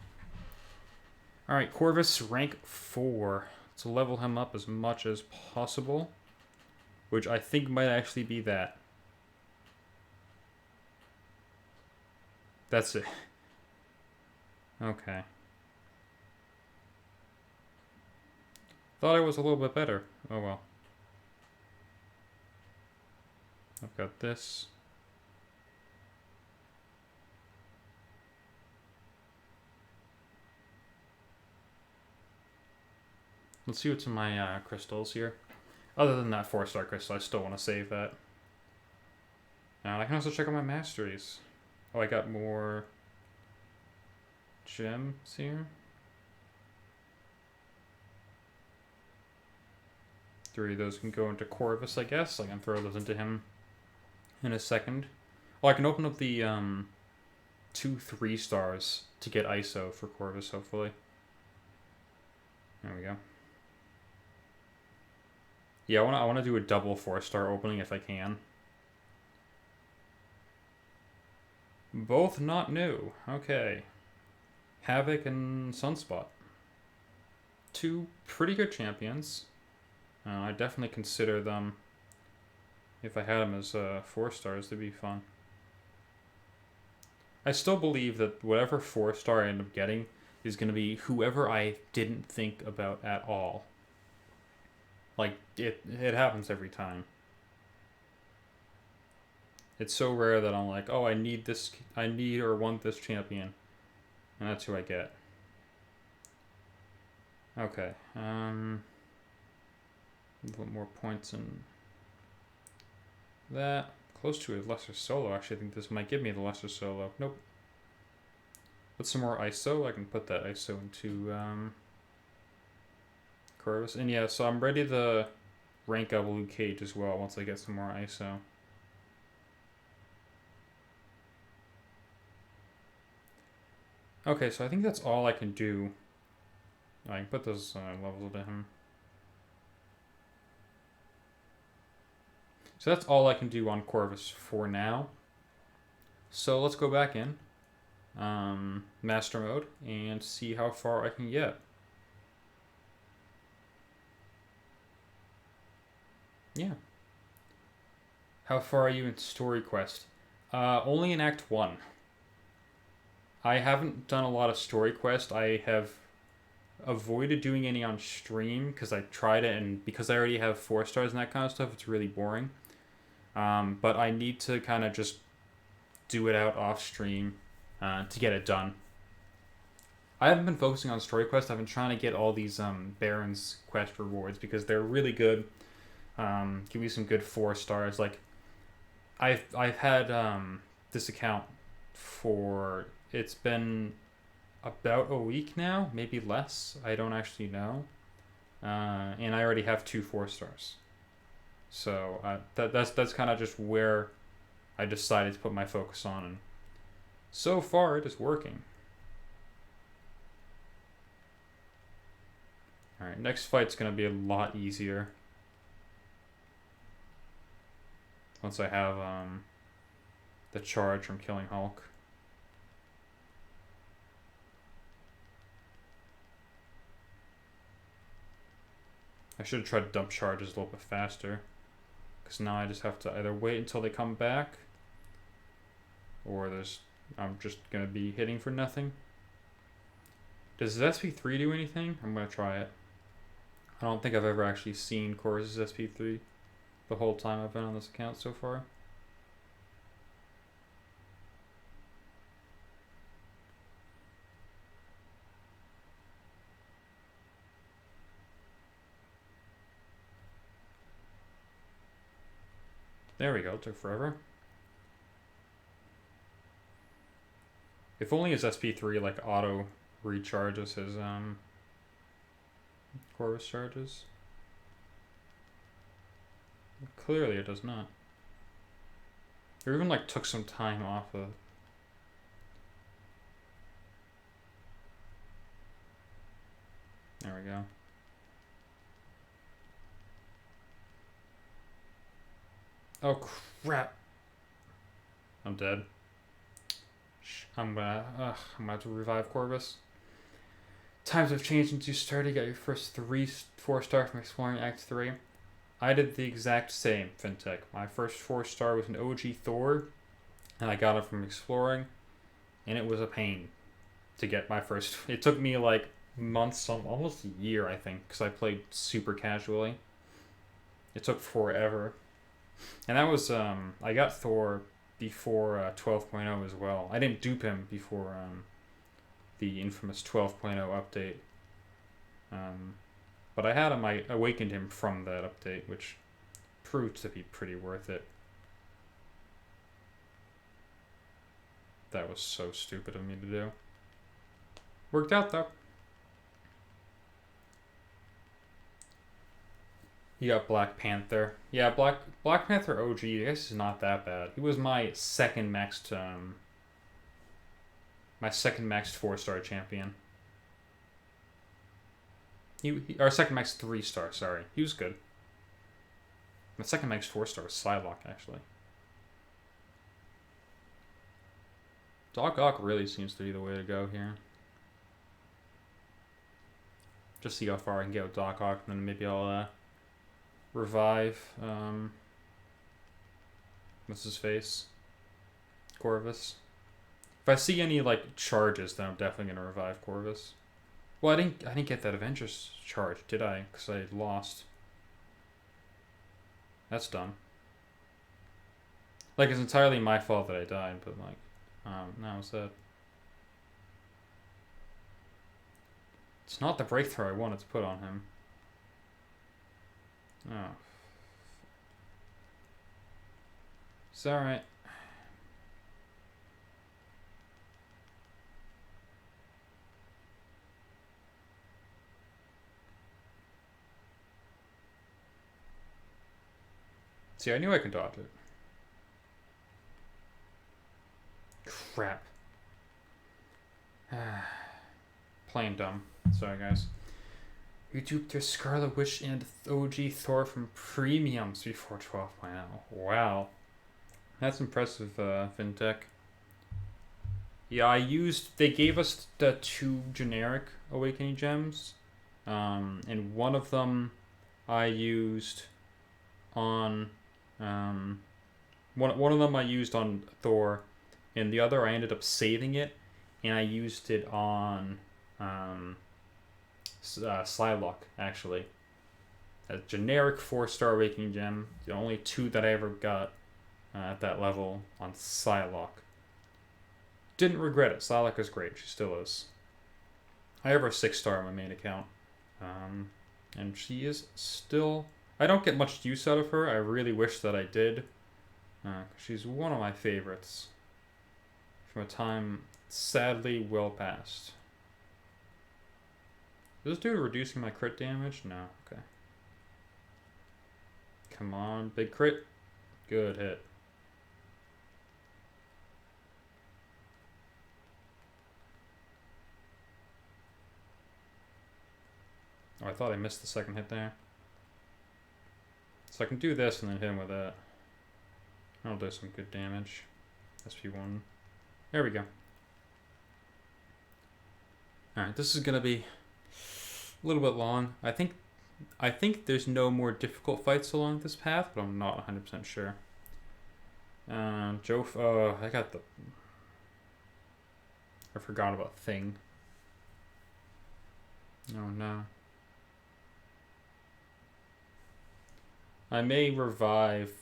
Alright, Corvus, rank 4. To level him up as much as possible, which I think might actually be that. That's it. Okay. Thought I was a little bit better. Oh well. I've got this. Let's see what's in my crystals here. Other than that 4-star crystal, I still want to save that. And I can also check out my masteries. Oh, I got more gems here. 3 of those can go into Corvus, I guess. I can throw those into him in a second. Oh, I can open up the 2 3-stars to get ISO for Corvus, hopefully. There we go. Yeah, I want to do a double 4-star opening if I can. Both not new. Okay. Havoc and Sunspot. 2 pretty good champions. I definitely consider them, if I had them as 4-stars, they'd be fun. I still believe that whatever 4-star I end up getting is going to be whoever I didn't think about at all. Like, it happens every time. It's so rare that I'm like, oh, I need or want this champion. And that's who I get. Okay. A little more points in that. Close to a lesser solo. Actually, I think this might give me the lesser solo. Nope. Put some more ISO. I can put that ISO into Corvus. And yeah, so I'm ready to rank up Luke Cage as well once I get some more ISO. Okay, so I think that's all I can do. I can put those levels to him. So that's all I can do on Corvus for now. So let's go back in Master Mode and see how far I can get. Yeah. How far are you in Story Quest? Only in Act 1. I haven't done a lot of Story Quest. I have avoided doing any on stream because I tried it, and because I already have 4 stars and that kind of stuff, it's really boring. But I need to kind of just do it out off stream to get it done. I haven't been focusing on Story Quest. I've been trying to get all these Barrens quest rewards because they're really good. Give you some good 4 stars. Like I've had this account for, it's been about a week now, maybe less. I don't actually know. And I already have 2 4 stars. So that's kind of just where I decided to put my focus on, and so far it is working. Alright, next fight's gonna be a lot easier. Once I have the charge from killing Hulk. I should have tried to dump charges a little bit faster. Because now I just have to either wait until they come back, or I'm just going to be hitting for nothing. Does SP3 do anything? I'm going to try it. I don't think I've ever actually seen Corvus' SP3 the whole time I've been on this account so far. There we go, it took forever. If only his SP3 like auto recharges his Corvus charges. Clearly it does not. Or even like took some time off of. There we go. Oh crap! I'm dead. I'm gonna have to revive Corvus. Times have changed since you started. Got your first 4 star from exploring Act 3. I did the exact same, Fintech. My first 4 star was an OG Thor, and I got it from exploring, and it was a pain to get my first. It took me like months, almost a year, I think, because I played super casually. It took forever. And that was, I got Thor before 12.0 as well. I didn't dupe him before the infamous 12.0 update. But I had him, I awakened him from that update, which proved to be pretty worth it. That was so stupid of me to do. Worked out though. You got Black Panther. Yeah, Black Panther OG, I guess is not that bad. He was my second maxed 4-star champion. Our second maxed 3-star, sorry. He was good. My second maxed 4-star was Psylocke, actually. Doc Ock really seems to be the way to go here. Just see how far I can get with Doc Ock, and then maybe I'll revive what's his face? Corvus. If I see any like charges, then I'm definitely gonna revive Corvus. Well, I didn't get that Avengers charge, did I? Because I lost. That's dumb. Like, it's entirely my fault that I died, but like, now it's that. It's not the breakthrough I wanted to put on him. Oh. It's alright. See, I knew I could dodge it. Crap. Playing dumb. Sorry, guys. You duped your Scarlet Witch and OG Thor from premiums before 12.0. Wow. That's impressive, FinTech. Yeah, they gave us the 2 generic Awakening Gems. And one of them I used on, one of them I used on Thor, and the other I ended up saving it, and I used it on, Psylocke, actually. A generic 4-star Awakening Gem, the only 2 that I ever got at that level on Psylocke. Didn't regret it. Psylocke is great. She still is. I have her 6-star on my main account. And she is still... I don't get much use out of her. I really wish that I did. She's one of my favorites. From a time sadly well past. Is this dude reducing my crit damage? No. Okay. Come on. Big crit. Good hit. Oh, I thought I missed the second hit there. So I can do this and then hit him with that. That'll do some good damage. SP1. There we go. Alright, this is gonna be a little bit long. I think there's no more difficult fights along this path, but I'm not 100% sure. I got the... I forgot about Thing. Oh no. I may revive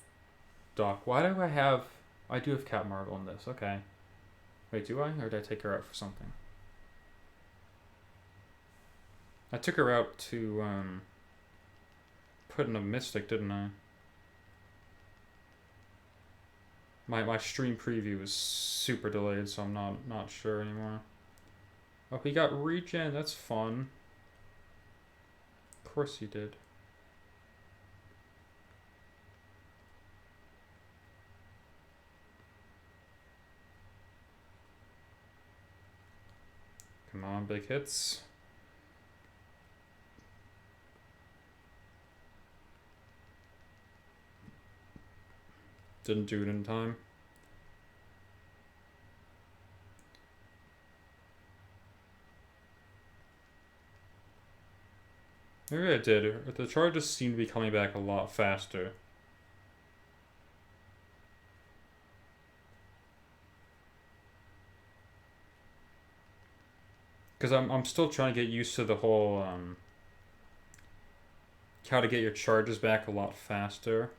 Doc. Why do I have... I do have Cat Marvel in this. Okay. Wait, do I? Or did I take her out for something? I took her out to put in a Mystic, didn't I? My stream preview was super delayed, so I'm not sure anymore. Oh, he got regen. That's fun. Of course he did. Come on, big hits. Didn't do it in time. Maybe I did. The charges seem to be coming back a lot faster. Because I'm still trying to get used to the whole how to get your charges back a lot faster.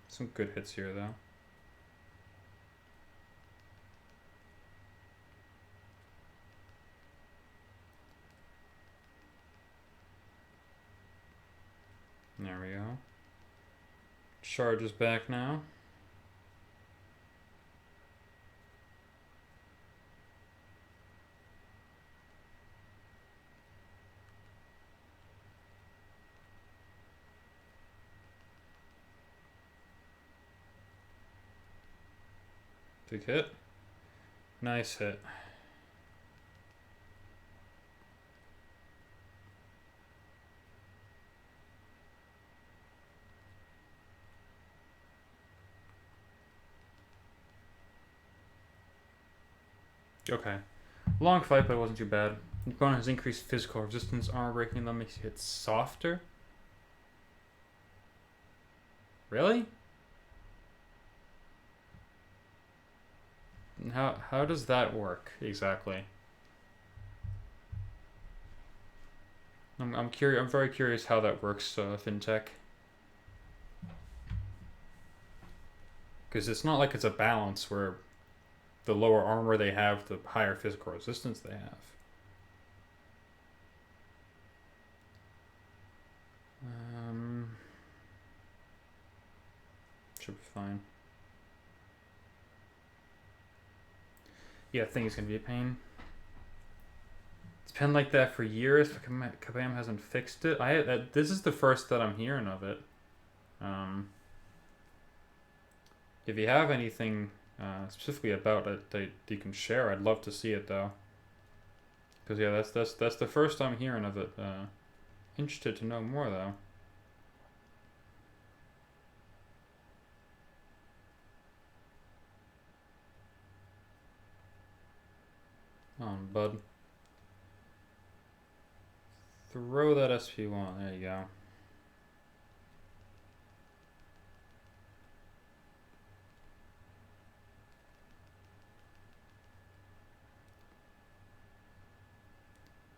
Some good hits here though. There we go. Charge is back now. Big hit. Nice hit. Okay. Long fight, but it wasn't too bad. The opponent has increased physical resistance. Armor breaking them makes you hit softer. Really? How does that work exactly? I'm curious. I'm very curious how that works, FinTech. Because it's not like it's a balance where the lower armor they have, the higher physical resistance they have. should be fine. Yeah, I think it's gonna be a pain. It's been like that for years. Kabam hasn't fixed it. This is the first that I'm hearing of it. If you have anything specifically about it that you can share, I'd love to see it though. Because yeah, that's the first I'm hearing of it. Interested to know more though. On, bud. Throw that SP1. There you go.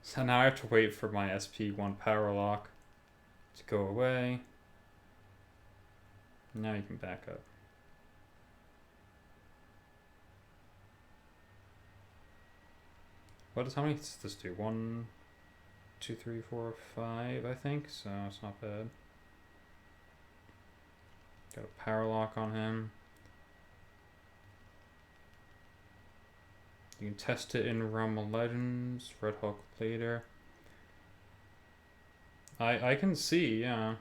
So now I have to wait for my SP1 power lock to go away. Now you can back up. How many does this do? 1, 2, 3, 4, 5, I think. So it's not bad. Got a power lock on him. You can test it in Realm of Legends, Red Hulk later. I can see, yeah.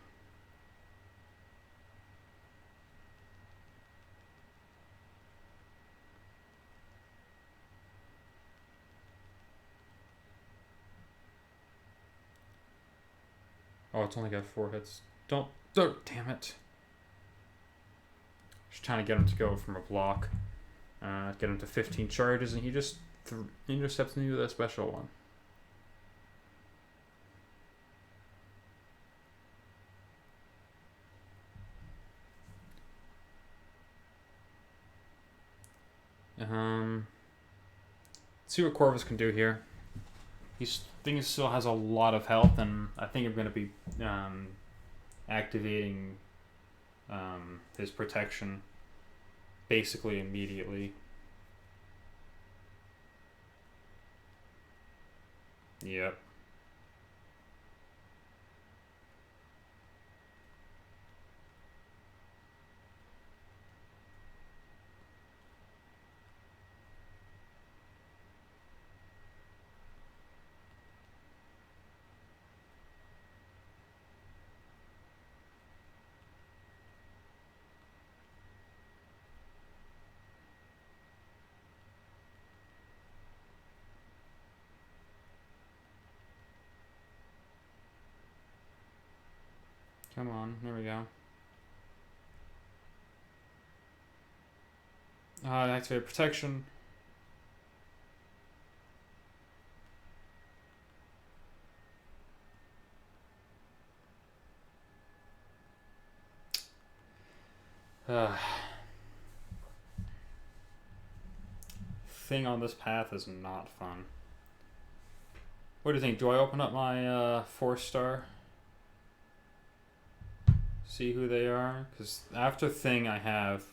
Oh, it's only got 4 hits. Don't, damn it. Just trying to get him to go from a block. Get him to 15 charges, and he just intercepts me with a special one. Let's see what Corvus can do here. He still has a lot of health, and I think I'm going to be activating his protection basically immediately. Yep. Come on, there we go. Activate protection. Thing on this path is not fun. What do you think? Do I open up my 4-star? See who they are? Because after Thing I have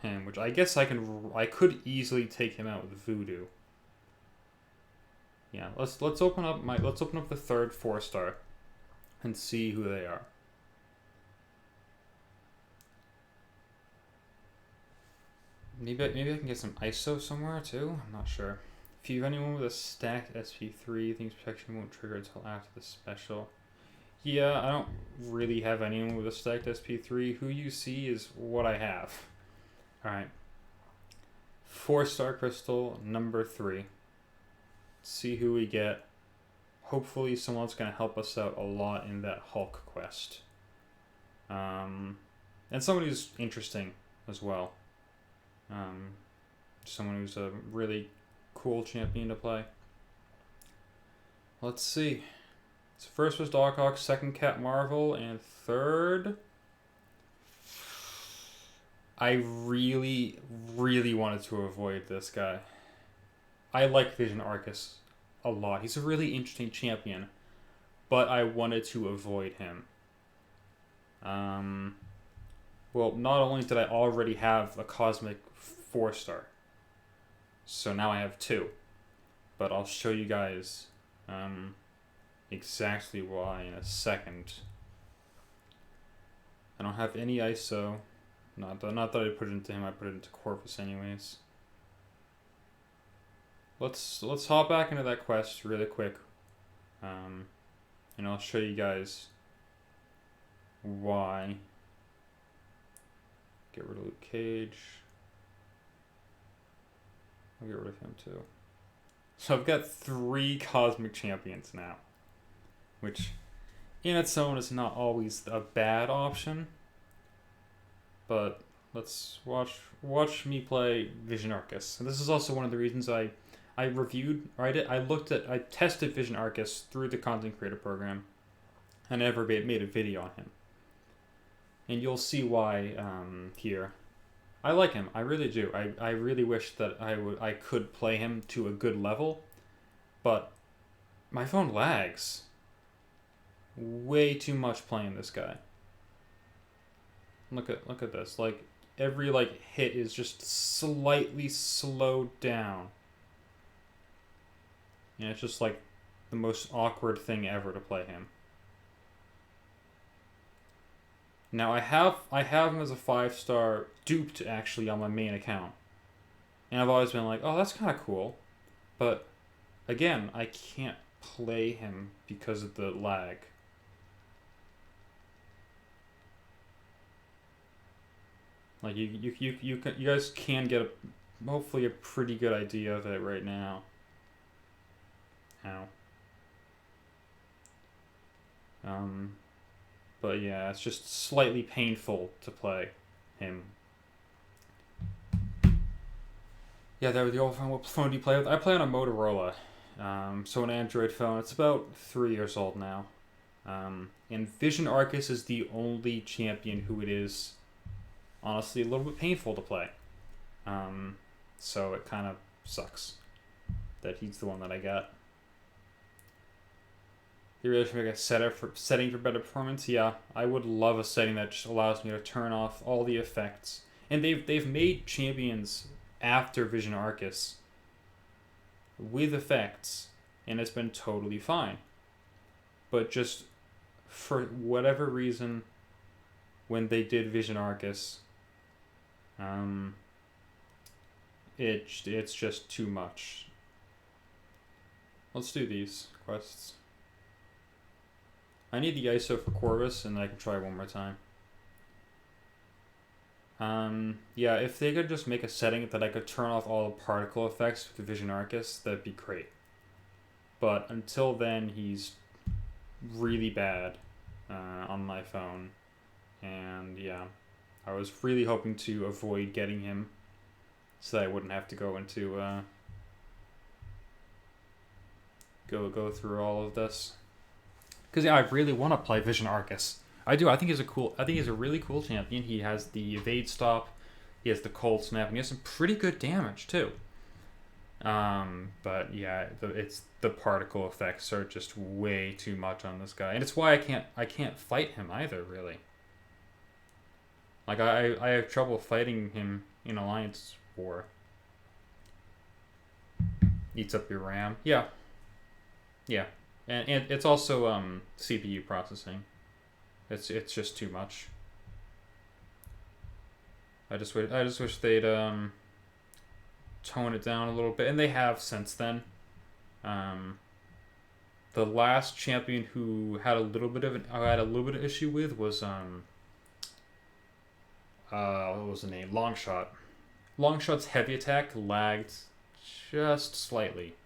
him, which I guess I could easily take him out with Voodoo. Yeah, let's open up the 3rd 4-star and see who they are. Maybe I can get some ISO somewhere too. I'm not sure. If you have anyone with a stacked SP3, Thing's protection won't trigger until after the special. Yeah, I don't really have anyone with a stacked SP3. Who you see is what I have. Alright. 4-star crystal, number 3. Let's see who we get. Hopefully someone's going to help us out a lot in that Hulk quest. And somebody who's interesting as well. Someone who's a really cool champion to play. Let's see. So first was Doghawk, second Cat Marvel, and third, I really, really wanted to avoid this guy. I like Vision Arcus a lot. He's a really interesting champion, but I wanted to avoid him. Well, not only did I already have a Cosmic 4-star, so now I have 2, but I'll show you guys exactly why in a second. I don't have any ISO. Not that I put it into him. I put it into Corvus anyways. Let's hop back into that quest really quick. And I'll show you guys why. Get rid of Luke Cage. I'll get rid of him too. So I've got 3 Cosmic Champions now, which in its own is not always a bad option. But let's watch me play Vision Arcus. And this is also one of the reasons I tested Vision Arcus through the content creator program. I never made a video on him. And you'll see why here. I like him. I really do. I really wish that I could play him to a good level, but my phone lags way too much playing this guy. Look at this. Like every hit is just slightly slowed down. And it's just like the most awkward thing ever to play him. Now I have him as a 5-star duped actually on my main account. And I've always been like, oh, that's kind of cool. But again, I can't play him because of the lag. Like you guys can get hopefully a pretty good idea of it right now. Ow. But yeah, it's just slightly painful to play him. Yeah, that was the old phone. What phone do you play with? I play on a Motorola, so an Android phone. It's about 3 years old now. And Vision Arcus is the only champion who it is, honestly, a little bit painful to play. So it kind of sucks that he's the one that I got. You really should make a setting for better performance. Yeah, I would love a setting that just allows me to turn off all the effects. And they've made champions after Vision Arcus with effects, and it's been totally fine. But just for whatever reason, when they did Vision Arcus, it's just too much. Let's do these quests. I need the ISO for Corvus, and I can try one more time. Yeah, if they could just make a setting that I could turn off all the particle effects with the Vision Arcus, that'd be great. But until then, he's really bad on my phone. And yeah, I was really hoping to avoid getting him so that I wouldn't have to go into go through all of this. Because yeah, I really want to play Vision Arcus. I do. I think he's a really cool champion. He has the evade stop, he has the cold snap, and he has some pretty good damage too. But yeah, it's the particle effects are just way too much on this guy, and it's why I can't fight him either. Really, like I have trouble fighting him in Alliance War. Eats up your RAM. Yeah. And it's also CPU processing. It's just too much. I just wish they'd tone it down a little bit, and they have since then. The last champion who had a little bit of issue with was what was the name? Longshot. Longshot's heavy attack lagged just slightly.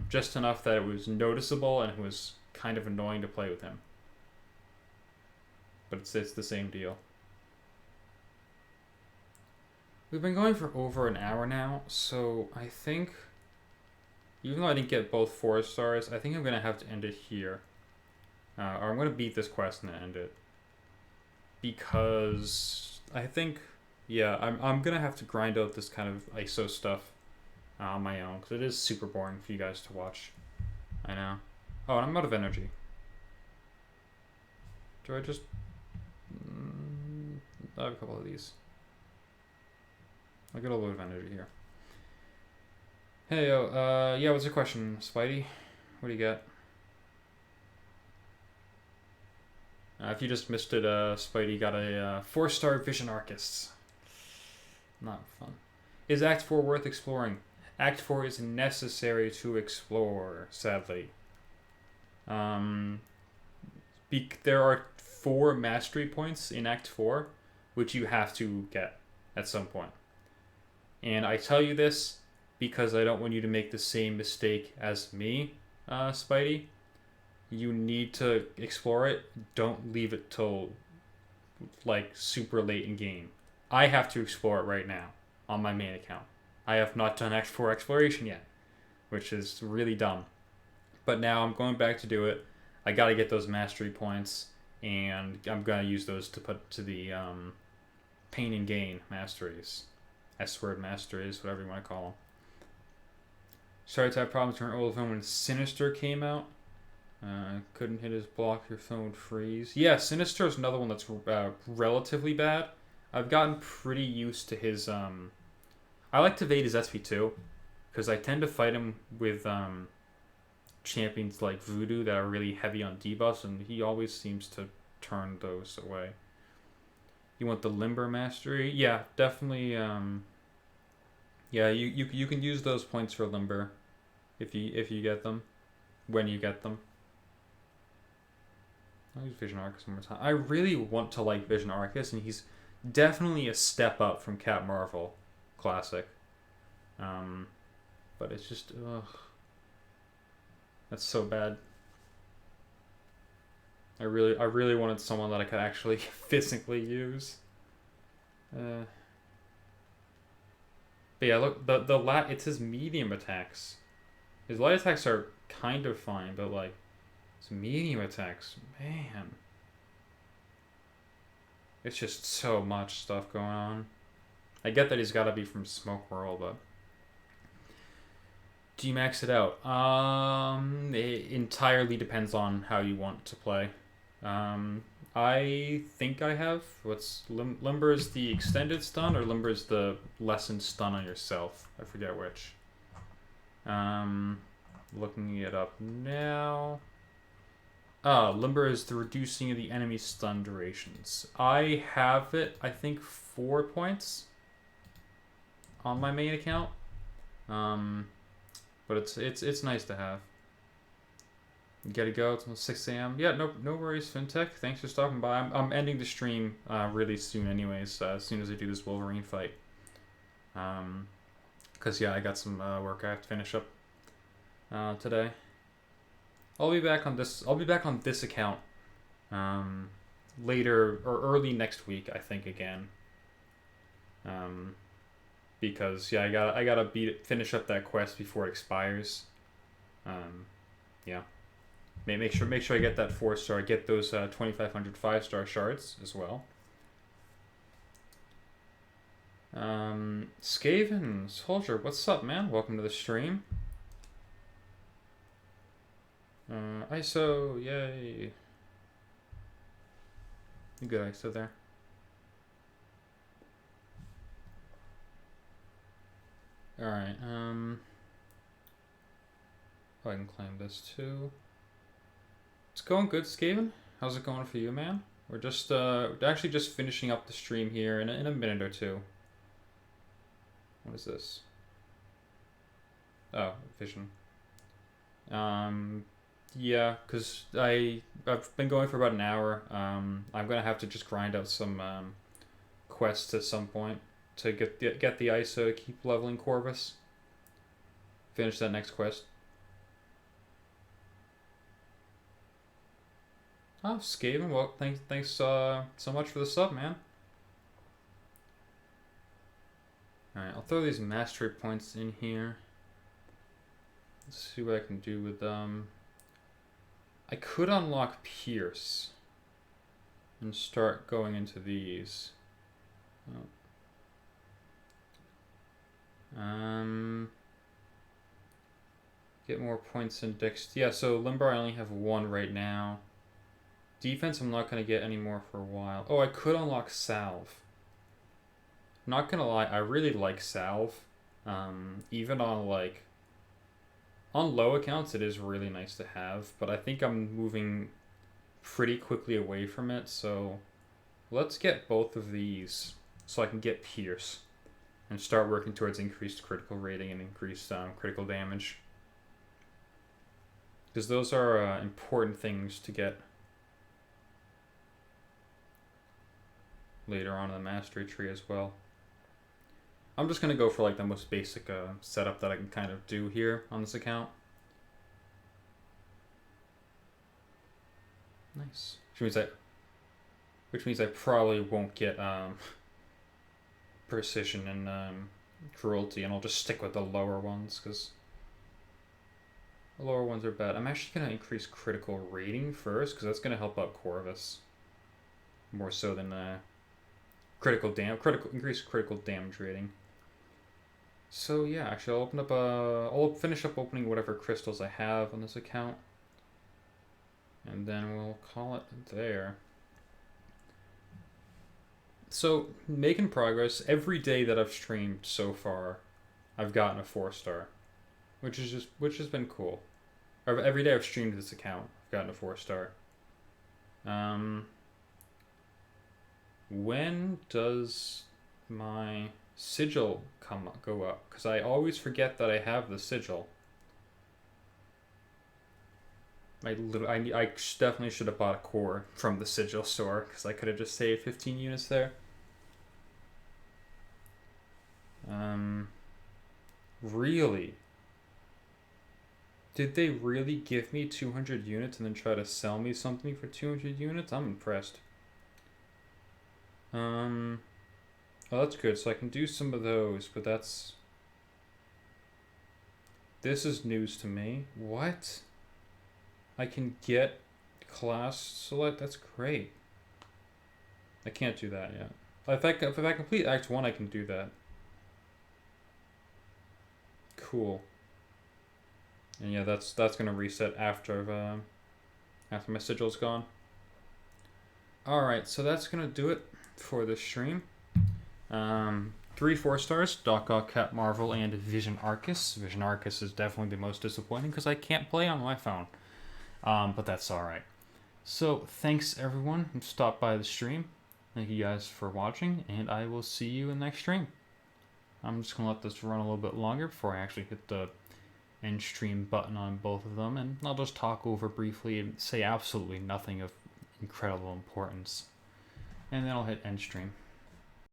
Just enough that it was noticeable and it was kind of annoying to play with him. But it's the same deal. We've been going for over an hour now, so I think, even though I didn't get both 4 stars, I think I'm going to have to end it here. Or I'm going to beat this quest and end it. Because I think, yeah, I'm going to have to grind out this kind of ISO stuff on my own, because it is super boring for you guys to watch. I know. Oh, and I'm out of energy. Do I just... I have a couple of these. I'll get a load of energy here. Hey, yeah, what's your question, Spidey? What do you got? If you just missed it, Spidey got a 4-star Vision Arcus. Not fun. Is Act 4 worth exploring? Act 4 is necessary to explore, sadly. There are 4 mastery points in Act 4, which you have to get at some point. And I tell you this because I don't want you to make the same mistake as me, Spidey. You need to explore it. Don't leave it till like super late in game. I have to explore it right now on my main account. I have not done Act 4 exploration yet, which is really dumb. But now I'm going back to do it. I gotta get those mastery points, and I'm gonna use those to put to the pain and gain masteries. S-word masteries, whatever you want to call them. Started to have problems with my old phone when Sinister came out. Couldn't hit his block, your phone would freeze. Yeah, Sinister is another one that's relatively bad. I've gotten pretty used to his... I like to evade his SP2, because I tend to fight him with champions like Voodoo that are really heavy on debuffs, and he always seems to turn those away. You want the Limber Mastery? Yeah, definitely. Yeah, you can use those points for Limber if you get them, when you get them. I'll use Vision Arcus one more time. I really want to like Vision Arcus, and he's definitely a step up from Cap Marvel Classic. But it's just, ugh. That's so bad. I really wanted someone that I could actually physically use. But yeah, look, it's his medium attacks. His light attacks are kind of fine, but like his medium attacks, man. It's just so much stuff going on. I get that he's got to be from Smoke World, but do you max it out? It entirely depends on how you want to play. I think I have what's Limber is the extended stun, or Limber is the lessened stun on yourself. I forget which. Looking it up now. Limber is the reducing of the enemy stun durations. I have it, I think, 4 points on my main account. But it's nice to have. Gotta go. It's almost 6 a.m. Yeah, no worries, FinTech. Thanks for stopping by. I'm ending the stream really soon, anyways. As soon as I do this Wolverine fight. Cause yeah, I got some work I have to finish up today. I'll be back on this. I'll be back on this account later or early next week, I think, again. Because yeah, I gotta finish up that quest before it expires. Yeah. Make sure I get that 4-star. Get those 2,500 5-star shards as well. Skaven Soldier, what's up, man? Welcome to the stream. ISO, yay. You good ISO there. Alright, I can claim this too. It's going good, Skaven. How's it going for you, man? We're just actually just finishing up the stream here in a minute or two. What is this? Oh, Vision. Yeah, because I've been going for about an hour. I'm gonna have to just grind out some quests at some point to get the ISO to keep leveling Corvus. Finish that next quest. Oh, Skaven, well, thanks so much for the sub, man. Alright, I'll throw these mastery points in here. Let's see what I can do with them. I could unlock Pierce and start going into these. Get more points in Dex. Yeah, so Limber I only have 1 right now. Defense I'm not going to get any more for a while. Oh, I could unlock Salve. Not going to lie, I really like Salve. Even on like... On low accounts it is really nice to have, but I think I'm moving pretty quickly away from it, so let's get both of these so I can get Pierce and start working towards increased critical rating and increased critical damage. Because those are important things to get later on in the mastery tree as well. I'm just going to go for like the most basic setup that I can kind of do here on this account. Nice. Which means I probably won't get precision and cruelty, and I'll just stick with the lower ones because the lower ones are bad. I'm actually going to increase critical rating first because that's going to help out Corvus more so than increased critical damage rating. So yeah, actually I'll finish up opening whatever crystals I have on this account, and then we'll call it there. So making progress. Every day that I've streamed so far, I've gotten a 4-star, which has been cool. Or every day I've streamed this account, I've gotten a 4-star. When does my sigil go up? Because I always forget that I have the sigil. I definitely should have bought a core from the sigil store because I could have just saved 15 units there. Really? Did they really give me 200 units and then try to sell me something for 200 units? I'm impressed. Oh, that's good. So I can do some of those, but this is news to me. What? I can get class select? That's great. I can't do that yet. If I complete Act 1, I can do that. Cool. And yeah, that's gonna reset after my sigil's gone. Alright, so that's gonna do it for this stream. 3 4-stars, Doc Ock, Cat Marvel, and Vision Arcus. Vision Arcus is definitely the most disappointing because I can't play on my phone. But that's alright. So, thanks everyone who stopped by the stream. Thank you guys for watching, and I will see you in the next stream. I'm just going to let this run a little bit longer before I actually hit the end stream button on both of them, and I'll just talk over briefly and say absolutely nothing of incredible importance. And then I'll hit end stream.